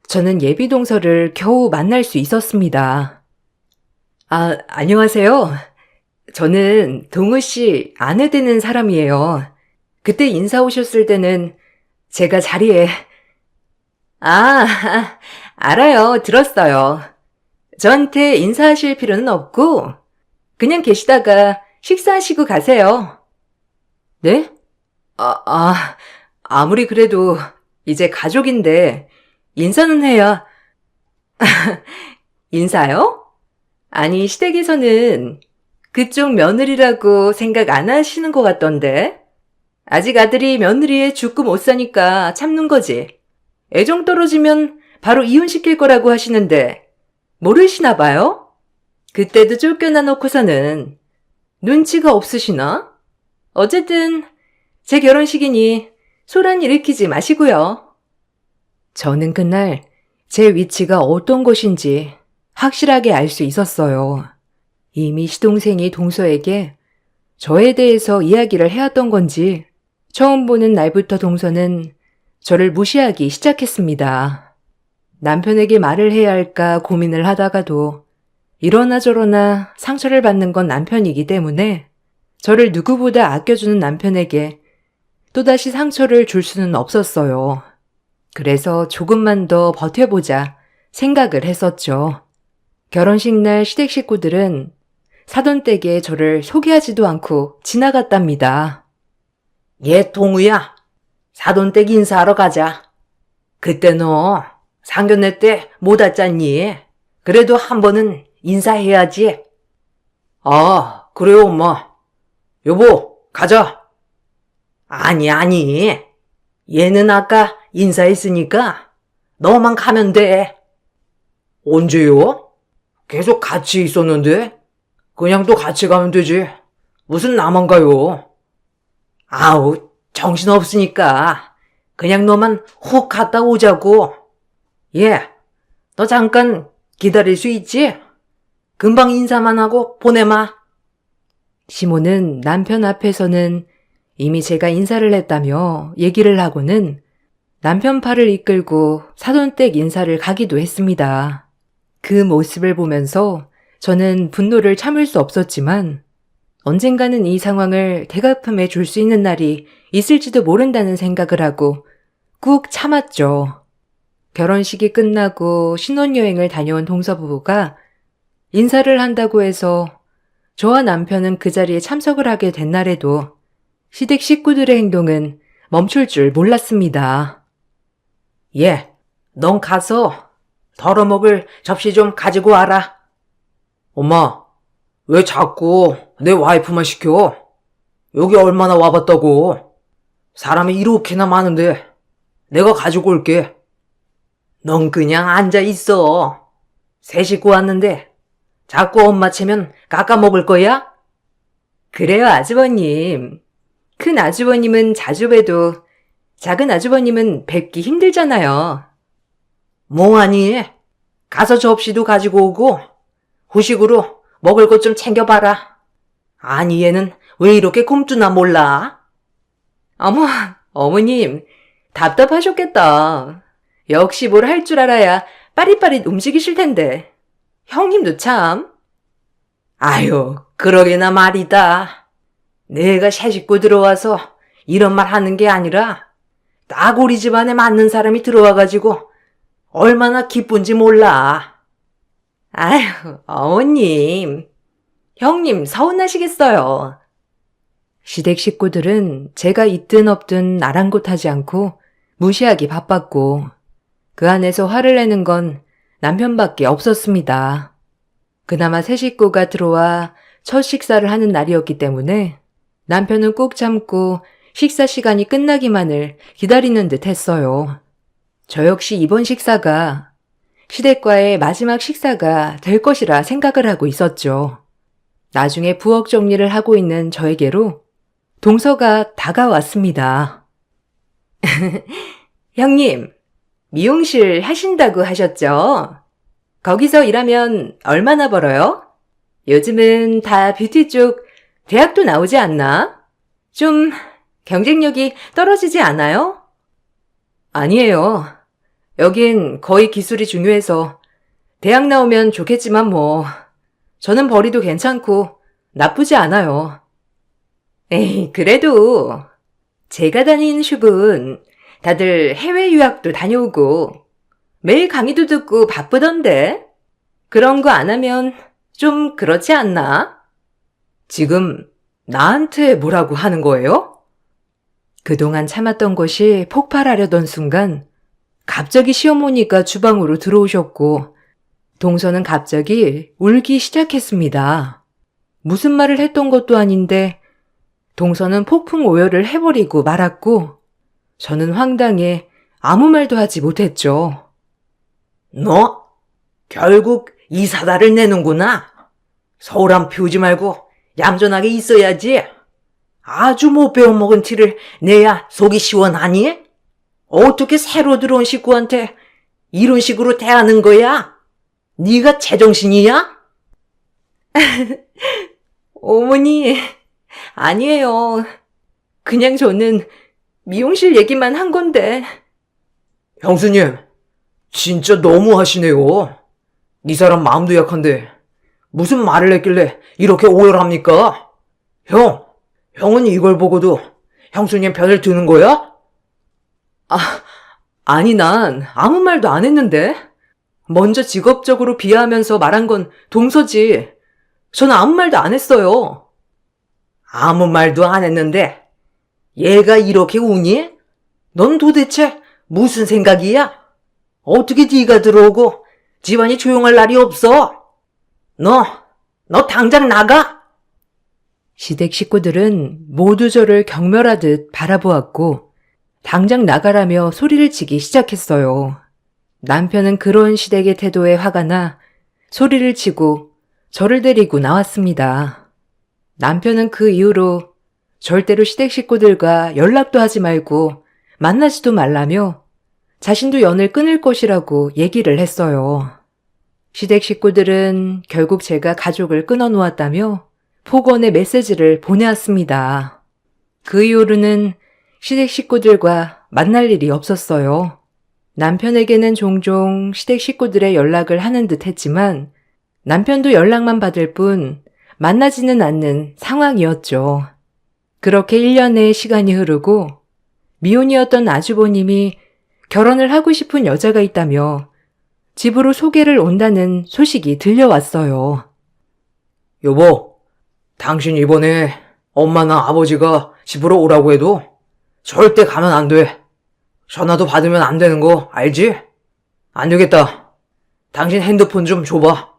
저는 예비 동서를 겨우 만날 수 있었습니다. 아, 안녕하세요. 저는 동우 씨 아내 되는 사람이에요. 그때 인사 오셨을 때는 제가 자리에... 아, 알아요. 들었어요. 저한테 인사하실 필요는 없고 그냥 계시다가 식사하시고 가세요. 네? 아무리 그래도 이제 가족인데 인사는 해야... 인사요? 아니, 시댁에서는 그쪽 며느리라고 생각 안 하시는 것 같던데. 아직 아들이 며느리에 죽고 못 사니까 참는 거지. 애정 떨어지면 바로 이혼시킬 거라고 하시는데 모르시나 봐요? 그때도 쫓겨나 놓고서는 눈치가 없으시나? 어쨌든 제 결혼식이니 소란 일으키지 마시고요. 저는 그날 제 위치가 어떤 것인지 확실하게 알 수 있었어요. 이미 시동생이 동서에게 저에 대해서 이야기를 해왔던 건지 처음 보는 날부터 동서는 저를 무시하기 시작했습니다. 남편에게 말을 해야 할까 고민을 하다가도 이러나 저러나 상처를 받는 건 남편이기 때문에 저를 누구보다 아껴주는 남편에게 또다시 상처를 줄 수는 없었어요. 그래서 조금만 더 버텨보자 생각을 했었죠. 결혼식 날 시댁 식구들은 사돈 댁에 저를 소개하지도 않고 지나갔답니다. 얘 동우야, 사돈댁 인사하러 가자. 그때 너 상견례 때 못 왔잖니? 그래도 한 번은 인사해야지. 아, 그래요, 엄마. 여보, 가자. 아니. 얘는 아까 인사했으니까 너만 가면 돼. 언제요? 계속 같이 있었는데? 그냥 또 같이 가면 되지. 무슨 나만 가요? 아우, 정신없으니까 그냥 너만 훅 갔다 오자고. 예, 너 잠깐 기다릴 수 있지? 금방 인사만 하고 보내마. 시모는 남편 앞에서는 이미 제가 인사를 했다며 얘기를 하고는 남편 팔을 이끌고 사돈댁 인사를 가기도 했습니다. 그 모습을 보면서 저는 분노를 참을 수 없었지만 언젠가는 이 상황을 대갚음해 줄 수 있는 날이 있을지도 모른다는 생각을 하고 꾹 참았죠. 결혼식이 끝나고 신혼여행을 다녀온 동서부부가 인사를 한다고 해서 저와 남편은 그 자리에 참석을 하게 된 날에도 시댁 식구들의 행동은 멈출 줄 몰랐습니다. 예, 넌 가서 덜어먹을 접시 좀 가지고 와라. 엄마, 왜 자꾸 내 와이프만 시켜? 여기 얼마나 와봤다고. 사람이 이렇게나 많은데 내가 가지고 올게. 넌 그냥 앉아 있어. 새 식구 왔는데 자꾸 엄마 채면 깎아 먹을 거야? 그래요, 아주버님. 큰 아주버님은 자주 봬도 작은 아주버님은 뵙기 힘들잖아요. 뭐하니? 가서 접시도 가지고 오고 후식으로 먹을 것 좀 챙겨봐라. 아니 얘는 왜 이렇게 굶주나 몰라? 어머, 어머님, 답답하셨겠다. 역시 뭘 할 줄 알아야 빠릿빠릿 움직이실 텐데. 형님도 참. 아유, 그러게나 말이다. 내가 새 식구 들어와서 이런 말 하는 게 아니라 딱 우리 집안에 맞는 사람이 들어와가지고 얼마나 기쁜지 몰라. 아휴, 어머님. 형님 서운하시겠어요. 시댁 식구들은 제가 있든 없든 아랑곳하지 않고 무시하기 바빴고 그 안에서 화를 내는 건 남편밖에 없었습니다. 그나마 새 식구가 들어와 첫 식사를 하는 날이었기 때문에 남편은 꾹 참고 식사 시간이 끝나기만을 기다리는 듯 했어요. 저 역시 이번 식사가 시댁과의 마지막 식사가 될 것이라 생각을 하고 있었죠. 나중에 부엌 정리를 하고 있는 저에게로 동서가 다가왔습니다. 형님, 미용실 하신다고 하셨죠? 거기서 일하면 얼마나 벌어요? 요즘은 다 뷰티 쪽 대학도 나오지 않나? 좀 경쟁력이 떨어지지 않아요? 아니에요. 여긴 거의 기술이 중요해서 대학 나오면 좋겠지만 뭐 저는 벌이도 괜찮고 나쁘지 않아요. 에이, 그래도 제가 다니는 숍은 다들 해외 유학도 다녀오고 매일 강의도 듣고 바쁘던데 그런 거 안 하면 좀 그렇지 않나? 지금 나한테 뭐라고 하는 거예요? 그동안 참았던 것이 폭발하려던 순간 갑자기 시어머니가 주방으로 들어오셨고 동서는 갑자기 울기 시작했습니다. 무슨 말을 했던 것도 아닌데 동서는 폭풍 오열을 해버리고 말았고 저는 황당해 아무 말도 하지 못했죠. 너 결국 이 사다를 내는구나. 서울함 피우지 말고 얌전하게 있어야지. 아주 못 배워먹은 티를 내야 속이 시원하니? 어떻게 새로 들어온 식구한테 이런 식으로 대하는 거야? 네가 제정신이야? 어머니, 아니에요. 그냥 저는 미용실 얘기만 한 건데. 형수님, 진짜 너무 하시네요. 이 사람 마음도 약한데 무슨 말을 했길래 이렇게 오열합니까? 형은 이걸 보고도 형수님 편을 드는 거야? 아니, 난 아무 말도 안 했는데. 먼저 직업적으로 비하하면서 말한 건 동서지. 저는 아무 말도 안 했어요. 아무 말도 안 했는데 얘가 이렇게 우니? 넌 도대체 무슨 생각이야? 어떻게 네가 들어오고 집안이 조용할 날이 없어? 너 당장 나가! 시댁 식구들은 모두 저를 경멸하듯 바라보았고 당장 나가라며 소리를 치기 시작했어요. 남편은 그런 시댁의 태도에 화가 나 소리를 치고 저를 데리고 나왔습니다. 남편은 그 이후로 절대로 시댁 식구들과 연락도 하지 말고 만나지도 말라며 자신도 연을 끊을 것이라고 얘기를 했어요. 시댁 식구들은 결국 제가 가족을 끊어놓았다며 폭언의 메시지를 보내왔습니다. 그 이후로는 시댁 식구들과 만날 일이 없었어요. 남편에게는 종종 시댁 식구들의 연락을 하는 듯 했지만 남편도 연락만 받을 뿐 만나지는 않는 상황이었죠. 그렇게 1년의 시간이 흐르고 미혼이었던 아주버님이 결혼을 하고 싶은 여자가 있다며 집으로 소개를 온다는 소식이 들려왔어요. 여보, 당신 이번에 엄마나 아버지가 집으로 오라고 해도 절대 가면 안 돼. 전화도 받으면 안 되는 거 알지? 안 되겠다. 당신 핸드폰 좀 줘봐.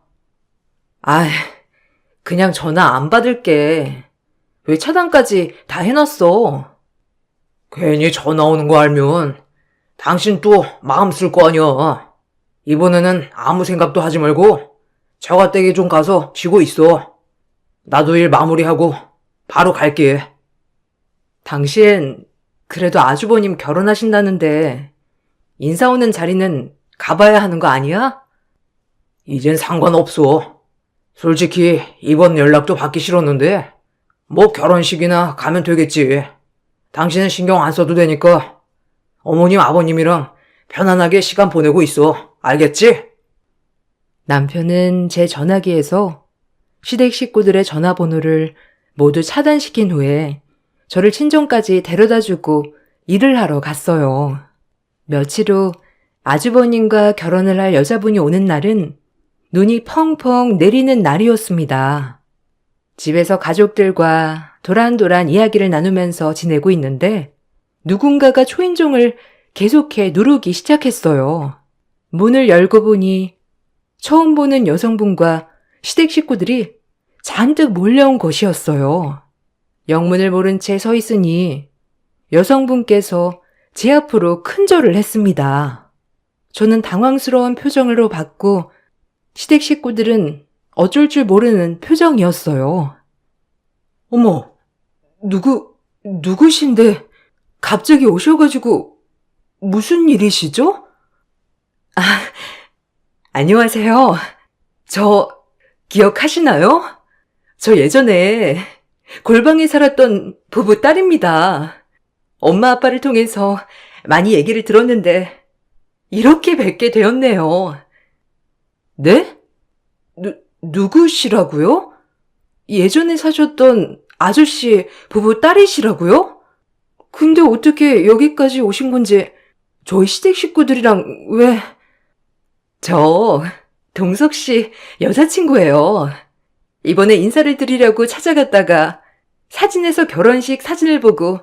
그냥 전화 안 받을게. 왜 차단까지 다 해놨어? 괜히 전화 오는 거 알면 당신 또 마음 쓸 거 아니야. 이번에는 아무 생각도 하지 말고 처가댁에 좀 가서 쉬고 있어. 나도 일 마무리하고 바로 갈게. 당신 그래도 아주버님 결혼하신다는데 인사 오는 자리는 가봐야 하는 거 아니야? 이젠 상관없어. 솔직히 이번 연락도 받기 싫었는데 뭐 결혼식이나 가면 되겠지. 당신은 신경 안 써도 되니까 어머님 아버님이랑 편안하게 시간 보내고 있어. 알겠지? 남편은 제 전화기에서 시댁 식구들의 전화번호를 모두 차단시킨 후에 저를 친정까지 데려다주고 일을 하러 갔어요. 며칠 후 아주버님과 결혼을 할 여자분이 오는 날은 눈이 펑펑 내리는 날이었습니다. 집에서 가족들과 도란도란 이야기를 나누면서 지내고 있는데 누군가가 초인종을 계속해 누르기 시작했어요. 문을 열고 보니 처음 보는 여성분과 시댁 식구들이 잔뜩 몰려온 것이었어요. 영문을 모른 채 서 있으니 여성분께서 제 앞으로 큰절을 했습니다. 저는 당황스러운 표정으로 봤고 시댁 식구들은 어쩔 줄 모르는 표정이었어요. 어머, 누구신데 갑자기 오셔가지고 무슨 일이시죠? 안녕하세요. 저 기억하시나요? 저 예전에 골방에 살았던 부부 딸입니다. 엄마 아빠를 통해서 많이 얘기를 들었는데 이렇게 뵙게 되었네요. 네? 누구시라고요? 예전에 사셨던 아저씨 부부 딸이시라고요? 근데 어떻게 여기까지 오신 건지 저희 시댁 식구들이랑 왜... 저 동석 씨 여자친구예요. 이번에 인사를 드리려고 찾아갔다가 사진에서 결혼식 사진을 보고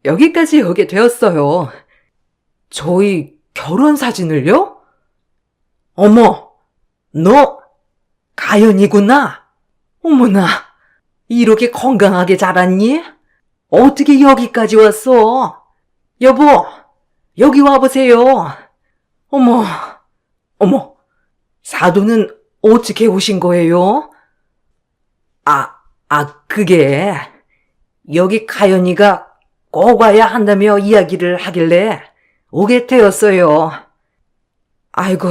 여기까지 오게 되었어요. 저희 결혼 사진을요? 어머, 너 가연이구나. 어머나, 이렇게 건강하게 자랐니? 어떻게 여기까지 왔어? 여보, 여기 와보세요. 어머, 사돈은 어떻게 오신 거예요? 그게 여기 가연이가 꼭 와야 한다며 이야기를 하길래 오게 되었어요. 아이고,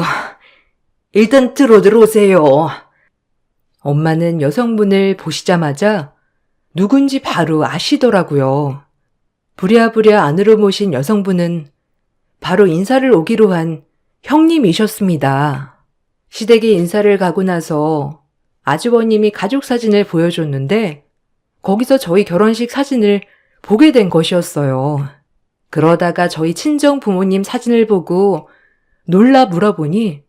일단 들어오세요. 엄마는 여성분을 보시자마자 누군지 바로 아시더라고요. 부랴부랴 안으로 모신 여성분은 바로 인사를 오기로 한 형님이셨습니다. 시댁에 인사를 가고 나서 아주버님이 가족 사진을 보여줬는데 거기서 저희 결혼식 사진을 보게 된 것이었어요. 그러다가 저희 친정 부모님 사진을 보고 놀라 물어보니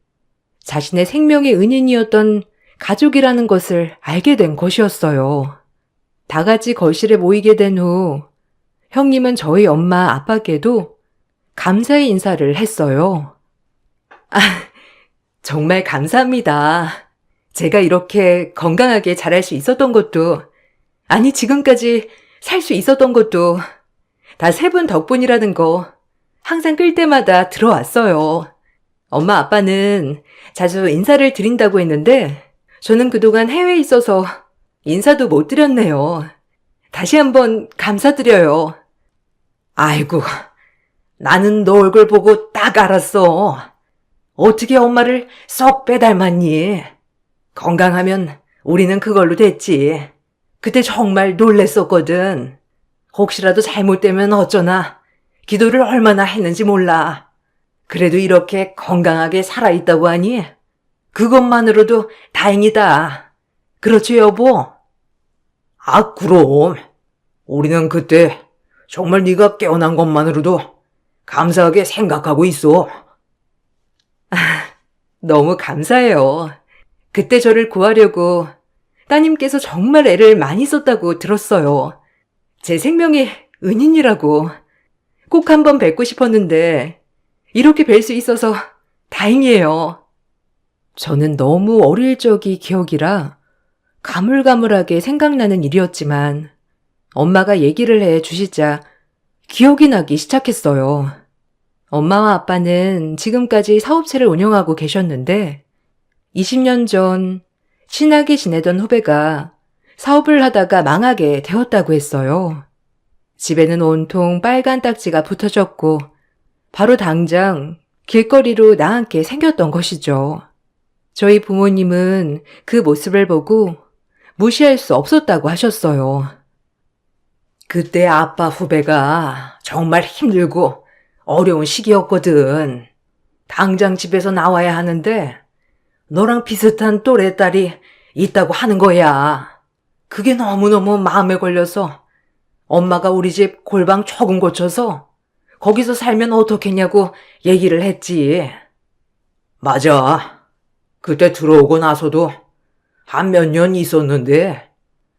자신의 생명의 은인이었던 가족이라는 것을 알게 된 것이었어요. 다 같이 거실에 모이게 된 후 형님은 저희 엄마 아빠께도 감사의 인사를 했어요. 아, 정말 감사합니다. 제가 이렇게 건강하게 자랄 수 있었던 것도, 아니 지금까지 살 수 있었던 것도 다 세 분 덕분이라는 거 항상 끌 때마다 들어왔어요. 엄마 아빠는 자주 인사를 드린다고 했는데 저는 그동안 해외에 있어서 인사도 못 드렸네요. 다시 한번 감사드려요. 아이고, 나는 너 얼굴 보고 딱 알았어. 어떻게 엄마를 쏙 빼닮았니? 건강하면 우리는 그걸로 됐지. 그때 정말 놀랬었거든. 혹시라도 잘못되면 어쩌나 기도를 얼마나 했는지 몰라. 그래도 이렇게 건강하게 살아있다고 하니 그것만으로도 다행이다. 그렇지 여보? 아 그럼. 우리는 그때 정말 네가 깨어난 것만으로도 감사하게 생각하고 있어. 너무 감사해요. 그때 저를 구하려고 따님께서 정말 애를 많이 썼다고 들었어요. 제 생명의 은인이라고. 꼭 한번 뵙고 싶었는데 이렇게 뵐 수 있어서 다행이에요. 저는 너무 어릴 적이 기억이라 가물가물하게 생각나는 일이었지만 엄마가 얘기를 해 주시자 기억이 나기 시작했어요. 엄마와 아빠는 지금까지 사업체를 운영하고 계셨는데 20년 전 친하게 지내던 후배가 사업을 하다가 망하게 되었다고 했어요. 집에는 온통 빨간 딱지가 붙어졌고 바로 당장 길거리로 나앉게 생겼던 것이죠. 저희 부모님은 그 모습을 보고 무시할 수 없었다고 하셨어요. 그때 아빠 후배가 정말 힘들고 어려운 시기였거든. 당장 집에서 나와야 하는데 너랑 비슷한 또래 딸이 있다고 하는 거야. 그게 너무너무 마음에 걸려서 엄마가 우리 집 골방 조금 고쳐서 거기서 살면 어떻겠냐고 얘기를 했지. 맞아. 그때 들어오고 나서도 한 몇 년 있었는데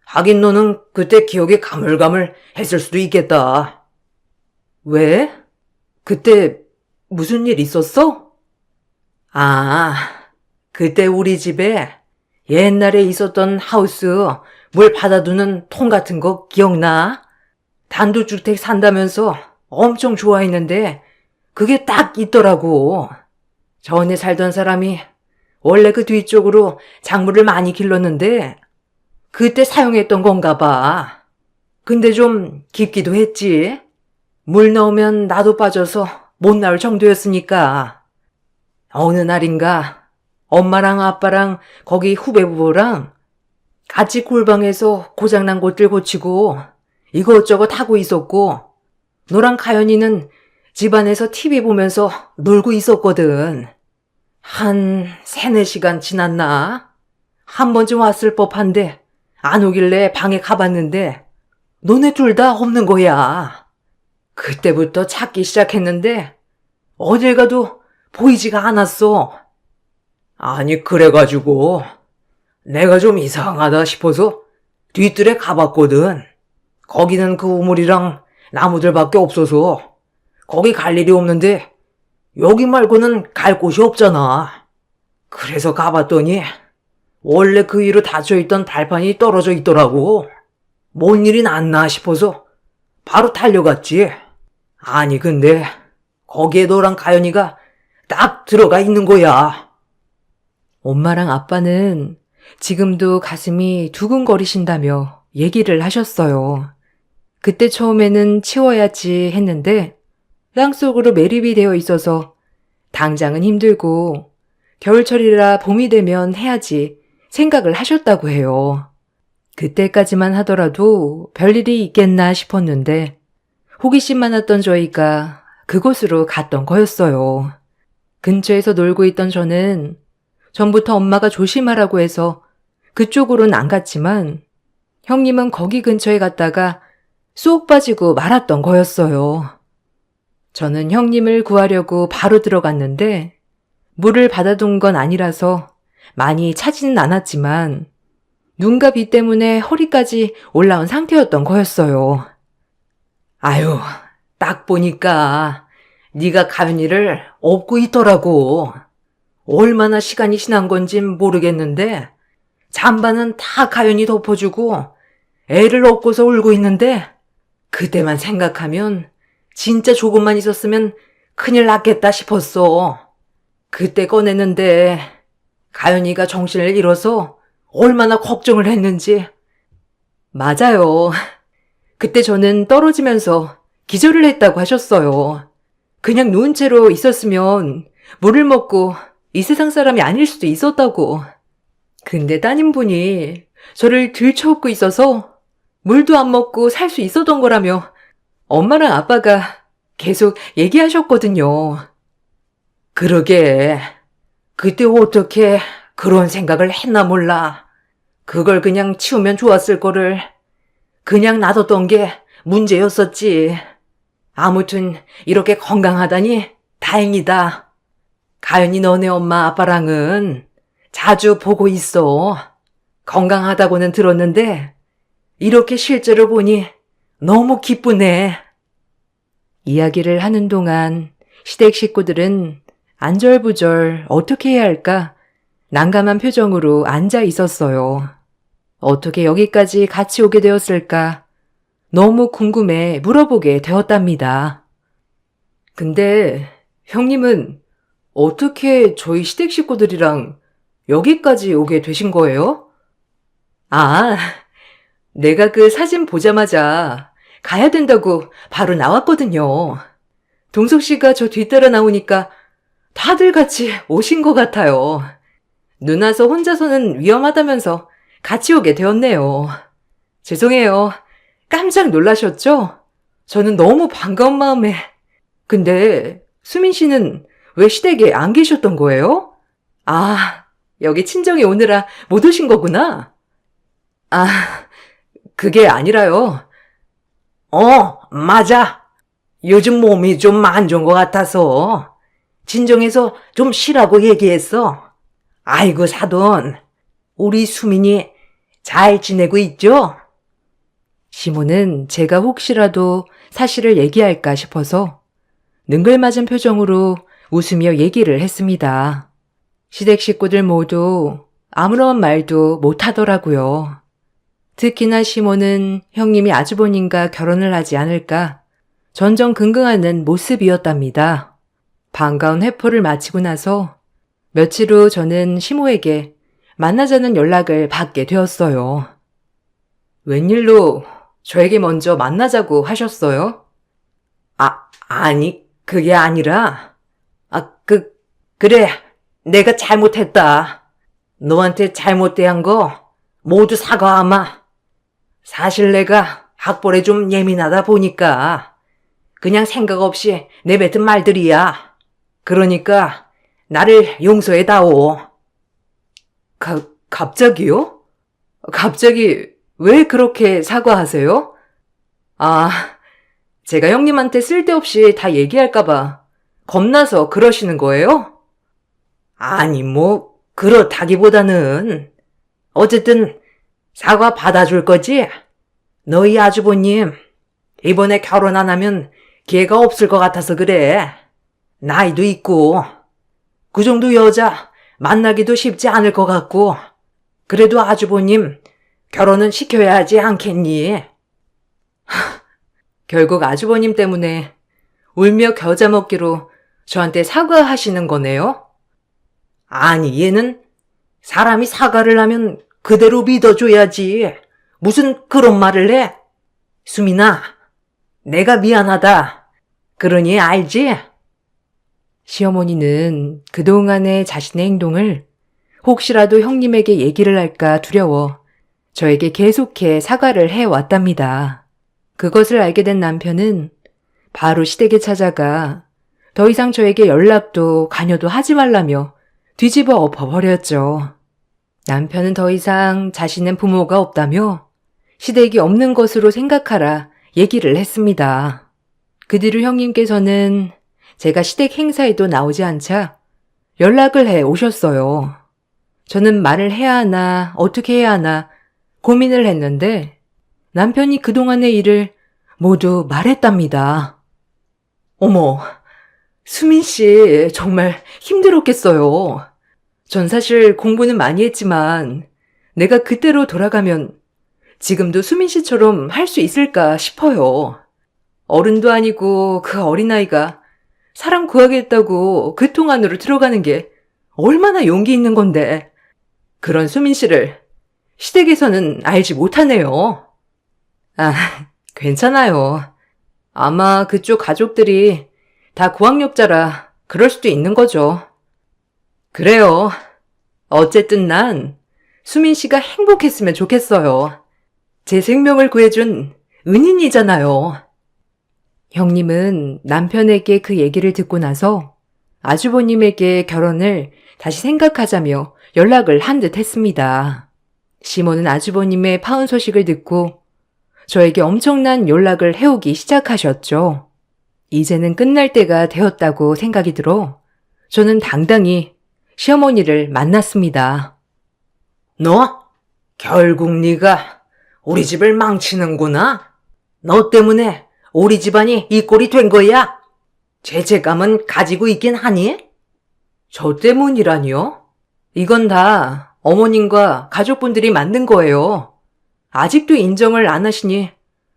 하긴 너는 그때 기억이 가물가물 했을 수도 있겠다. 왜? 그때 무슨 일 있었어? 아, 그때 우리 집에 옛날에 있었던 하우스 물 받아두는 통 같은 거 기억나? 단독주택 산다면서 엄청 좋아했는데 그게 딱 있더라고. 전에 살던 사람이 원래 그 뒤쪽으로 작물을 많이 길렀는데 그때 사용했던 건가 봐. 근데 좀 깊기도 했지. 물 넣으면 나도 빠져서 못 나올 정도였으니까. 어느 날인가 엄마랑 아빠랑 거기 후배 부부랑 같이 골방에서 고장난 것들 고치고 이것저것 하고 있었고 너랑 가연이는 집안에서 TV 보면서 놀고 있었거든. 한 3-4시간 지났나? 한 번쯤 왔을 법한데 안 오길래 방에 가봤는데 너네 둘 다 없는 거야. 그때부터 찾기 시작했는데 어딜 가도 보이지가 않았어. 아니 그래가지고 내가 좀 이상하다 싶어서 뒤뜰에 가봤거든. 거기는 그 우물이랑 나무들밖에 없어서 거기 갈 일이 없는데 여기 말고는 갈 곳이 없잖아. 그래서 가봤더니 원래 그 위로 닫혀있던 발판이 떨어져 있더라고. 뭔 일이 났나 싶어서 바로 달려갔지. 아니 근데 거기에 너랑 가연이가 딱 들어가 있는 거야. 엄마랑 아빠는 지금도 가슴이 두근거리신다며 얘기를 하셨어요. 그때 처음에는 치워야지 했는데 땅속으로 매립이 되어 있어서 당장은 힘들고 겨울철이라 봄이 되면 해야지 생각을 하셨다고 해요. 그때까지만 하더라도 별일이 있겠나 싶었는데 호기심 많았던 저희가 그곳으로 갔던 거였어요. 근처에서 놀고 있던 저는 전부터 엄마가 조심하라고 해서 그쪽으로는 안 갔지만 형님은 거기 근처에 갔다가 쏙 빠지고 말았던 거였어요. 저는 형님을 구하려고 바로 들어갔는데 물을 받아둔 건 아니라서 많이 차지는 않았지만 눈과 비 때문에 허리까지 올라온 상태였던 거였어요. 아유, 딱 보니까 네가 가연이를 업고 있더라고. 얼마나 시간이 지난 건진 모르겠는데 잠바는 다 가연이 덮어주고 애를 업고서 울고 있는데 그때만 생각하면 진짜 조금만 있었으면 큰일 났겠다 싶었어. 그때 꺼내는데 가연이가 정신을 잃어서 얼마나 걱정을 했는지. 맞아요. 그때 저는 떨어지면서 기절을 했다고 하셨어요. 그냥 누운 채로 있었으면 물을 먹고 이 세상 사람이 아닐 수도 있었다고. 근데 따님분이 저를 들쳐업고 있어서 물도 안 먹고 살 수 있었던 거라며 엄마랑 아빠가 계속 얘기하셨거든요. 그러게. 그때 어떻게 그런 생각을 했나 몰라. 그걸 그냥 치우면 좋았을 거를 그냥 놔뒀던 게 문제였었지. 아무튼 이렇게 건강하다니 다행이다. 가연이 너네 엄마 아빠랑은 자주 보고 있어. 건강하다고는 들었는데 이렇게 실제로 보니 너무 기쁘네. 이야기를 하는 동안 시댁 식구들은 안절부절 어떻게 해야 할까 난감한 표정으로 앉아 있었어요. 어떻게 여기까지 같이 오게 되었을까 너무 궁금해 물어보게 되었답니다. 근데 형님은 어떻게 저희 시댁 식구들이랑 여기까지 오게 되신 거예요? 아, 내가 그 사진 보자마자 가야 된다고 바로 나왔거든요. 동석 씨가 저 뒤따라 나오니까 다들 같이 오신 것 같아요. 누나서 혼자서는 위험하다면서 같이 오게 되었네요. 죄송해요. 깜짝 놀라셨죠? 저는 너무 반가운 마음에. 근데 수민 씨는 왜 시댁에 안 계셨던 거예요? 아, 여기 친정에 오느라 못 오신 거구나. 아, 그게 아니라요. 맞아. 요즘 몸이 좀 안 좋은 것 같아서 진정해서 좀 쉬라고 얘기했어. 아이고 사돈, 우리 수민이 잘 지내고 있죠? 시모는 제가 혹시라도 사실을 얘기할까 싶어서 능글맞은 표정으로 웃으며 얘기를 했습니다. 시댁 식구들 모두 아무런 말도 못하더라고요. 특히나 시모는 형님이 아주버님과 결혼을 하지 않을까 전전긍긍하는 모습이었답니다. 반가운 회포를 마치고 나서 며칠 후 저는 시모에게 만나자는 연락을 받게 되었어요. 웬일로 저에게 먼저 만나자고 하셨어요? 아니, 그게 아니라, 그래, 내가 잘못했다. 너한테 잘못 대한 거 모두 사과하마. 사실 내가 학벌에 좀 예민하다 보니까 그냥 생각 없이 내뱉은 말들이야. 그러니까 나를 용서해다오. 갑자기요? 갑자기 왜 그렇게 사과하세요? 아, 제가 형님한테 쓸데없이 다 얘기할까봐 겁나서 그러시는 거예요? 아니, 그렇다기보다는 어쨌든 사과 받아줄 거지? 너희 아주버님 이번에 결혼 안 하면 기회가 없을 것 같아서 그래. 나이도 있고 그 정도 여자 만나기도 쉽지 않을 것 같고 그래도 아주버님 결혼은 시켜야 하지 않겠니? 결국 아주버님 때문에 울며 겨자 먹기로 저한테 사과하시는 거네요? 아니, 얘는 사람이 사과를 하면 그대로 믿어줘야지. 무슨 그런 말을 해? 수민아, 내가 미안하다. 그러니 알지? 시어머니는 그동안의 자신의 행동을 혹시라도 형님에게 얘기를 할까 두려워 저에게 계속해 사과를 해왔답니다. 그것을 알게 된 남편은 바로 시댁에 찾아가 더 이상 저에게 연락도 관여도 하지 말라며 뒤집어 엎어버렸죠. 남편은 더 이상 자신은 부모가 없다며 시댁이 없는 것으로 생각하라 얘기를 했습니다. 그 뒤로 형님께서는 제가 시댁 행사에도 나오지 않자 연락을 해 오셨어요. 저는 말을 해야 하나 어떻게 해야 하나 고민을 했는데 남편이 그동안의 일을 모두 말했답니다. 어머, 수민 씨 정말 힘들었겠어요. 전 사실 공부는 많이 했지만 내가 그때로 돌아가면 지금도 수민 씨처럼 할 수 있을까 싶어요. 어른도 아니고 그 어린아이가 사람 구하겠다고 그 통 안으로 들어가는 게 얼마나 용기 있는 건데 그런 수민 씨를 시댁에서는 알지 못하네요. 아, 괜찮아요. 아마 그쪽 가족들이 다 고학력자라 그럴 수도 있는 거죠. 그래요. 어쨌든 난 수민 씨가 행복했으면 좋겠어요. 제 생명을 구해준 은인이잖아요. 형님은 남편에게 그 얘기를 듣고 나서 아주버님에게 결혼을 다시 생각하자며 연락을 한 듯 했습니다. 시모는 아주버님의 파혼 소식을 듣고 저에게 엄청난 연락을 해오기 시작하셨죠. 이제는 끝날 때가 되었다고 생각이 들어 저는 당당히 시어머니를 만났습니다. 너? 결국 네가 우리 집을 망치는구나. 너 때문에 우리 집안이 이 꼴이 된 거야. 죄책감은 가지고 있긴 하니? 저 때문이라니요? 이건 다 어머님과 가족분들이 만든 거예요. 아직도 인정을 안 하시니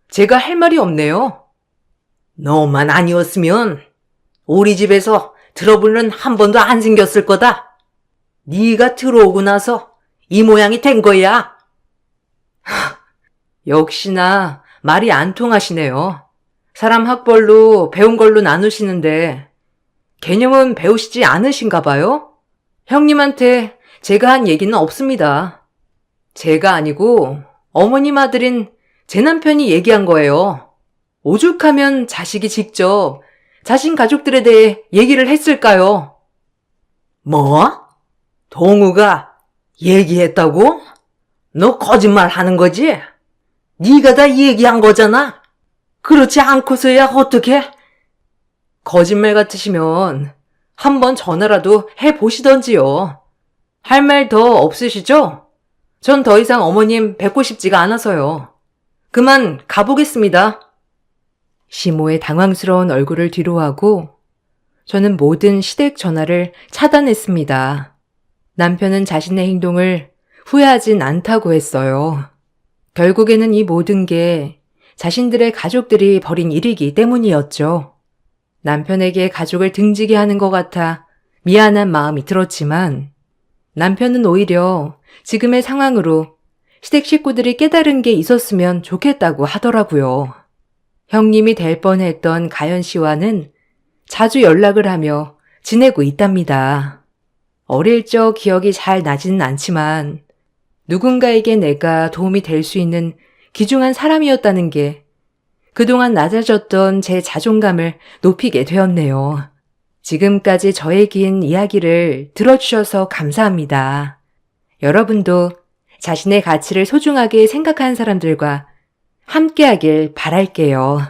제가 할 말이 없네요. 너만 아니었으면 우리 집에서 트러블은 한 번도 안 생겼을 거다. 네가 들어오고 나서 이 모양이 된 거야. 역시나 말이 안 통하시네요. 사람 학벌로 배운 걸로 나누시는데 개념은 배우시지 않으신가 봐요? 형님한테 제가 한 얘기는 없습니다. 제가 아니고 어머님 아들인 제 남편이 얘기한 거예요. 오죽하면 자식이 직접 자신 가족들에 대해 얘기를 했을까요? 뭐? 동우가 얘기했다고? 너 거짓말 하는 거지? 네가 다 얘기한 거잖아. 그렇지 않고서야 어떡해? 거짓말 같으시면 한번 전화라도 해보시던지요. 할 말 더 없으시죠? 전 더 이상 어머님 뵙고 싶지가 않아서요. 그만 가보겠습니다. 시모의 당황스러운 얼굴을 뒤로하고 저는 모든 시댁 전화를 차단했습니다. 남편은 자신의 행동을 후회하진 않다고 했어요. 결국에는 이 모든 게 자신들의 가족들이 벌인 일이기 때문이었죠. 남편에게 가족을 등지게 하는 것 같아 미안한 마음이 들었지만 남편은 오히려 지금의 상황으로 시댁 식구들이 깨달은 게 있었으면 좋겠다고 하더라고요. 형님이 될 뻔했던 가연 씨와는 자주 연락을 하며 지내고 있답니다. 어릴 적 기억이 잘 나지는 않지만 누군가에게 내가 도움이 될 수 있는 귀중한 사람이었다는 게 그동안 낮아졌던 제 자존감을 높이게 되었네요. 지금까지 저의 긴 이야기를 들어주셔서 감사합니다. 여러분도 자신의 가치를 소중하게 생각하는 사람들과 함께하길 바랄게요.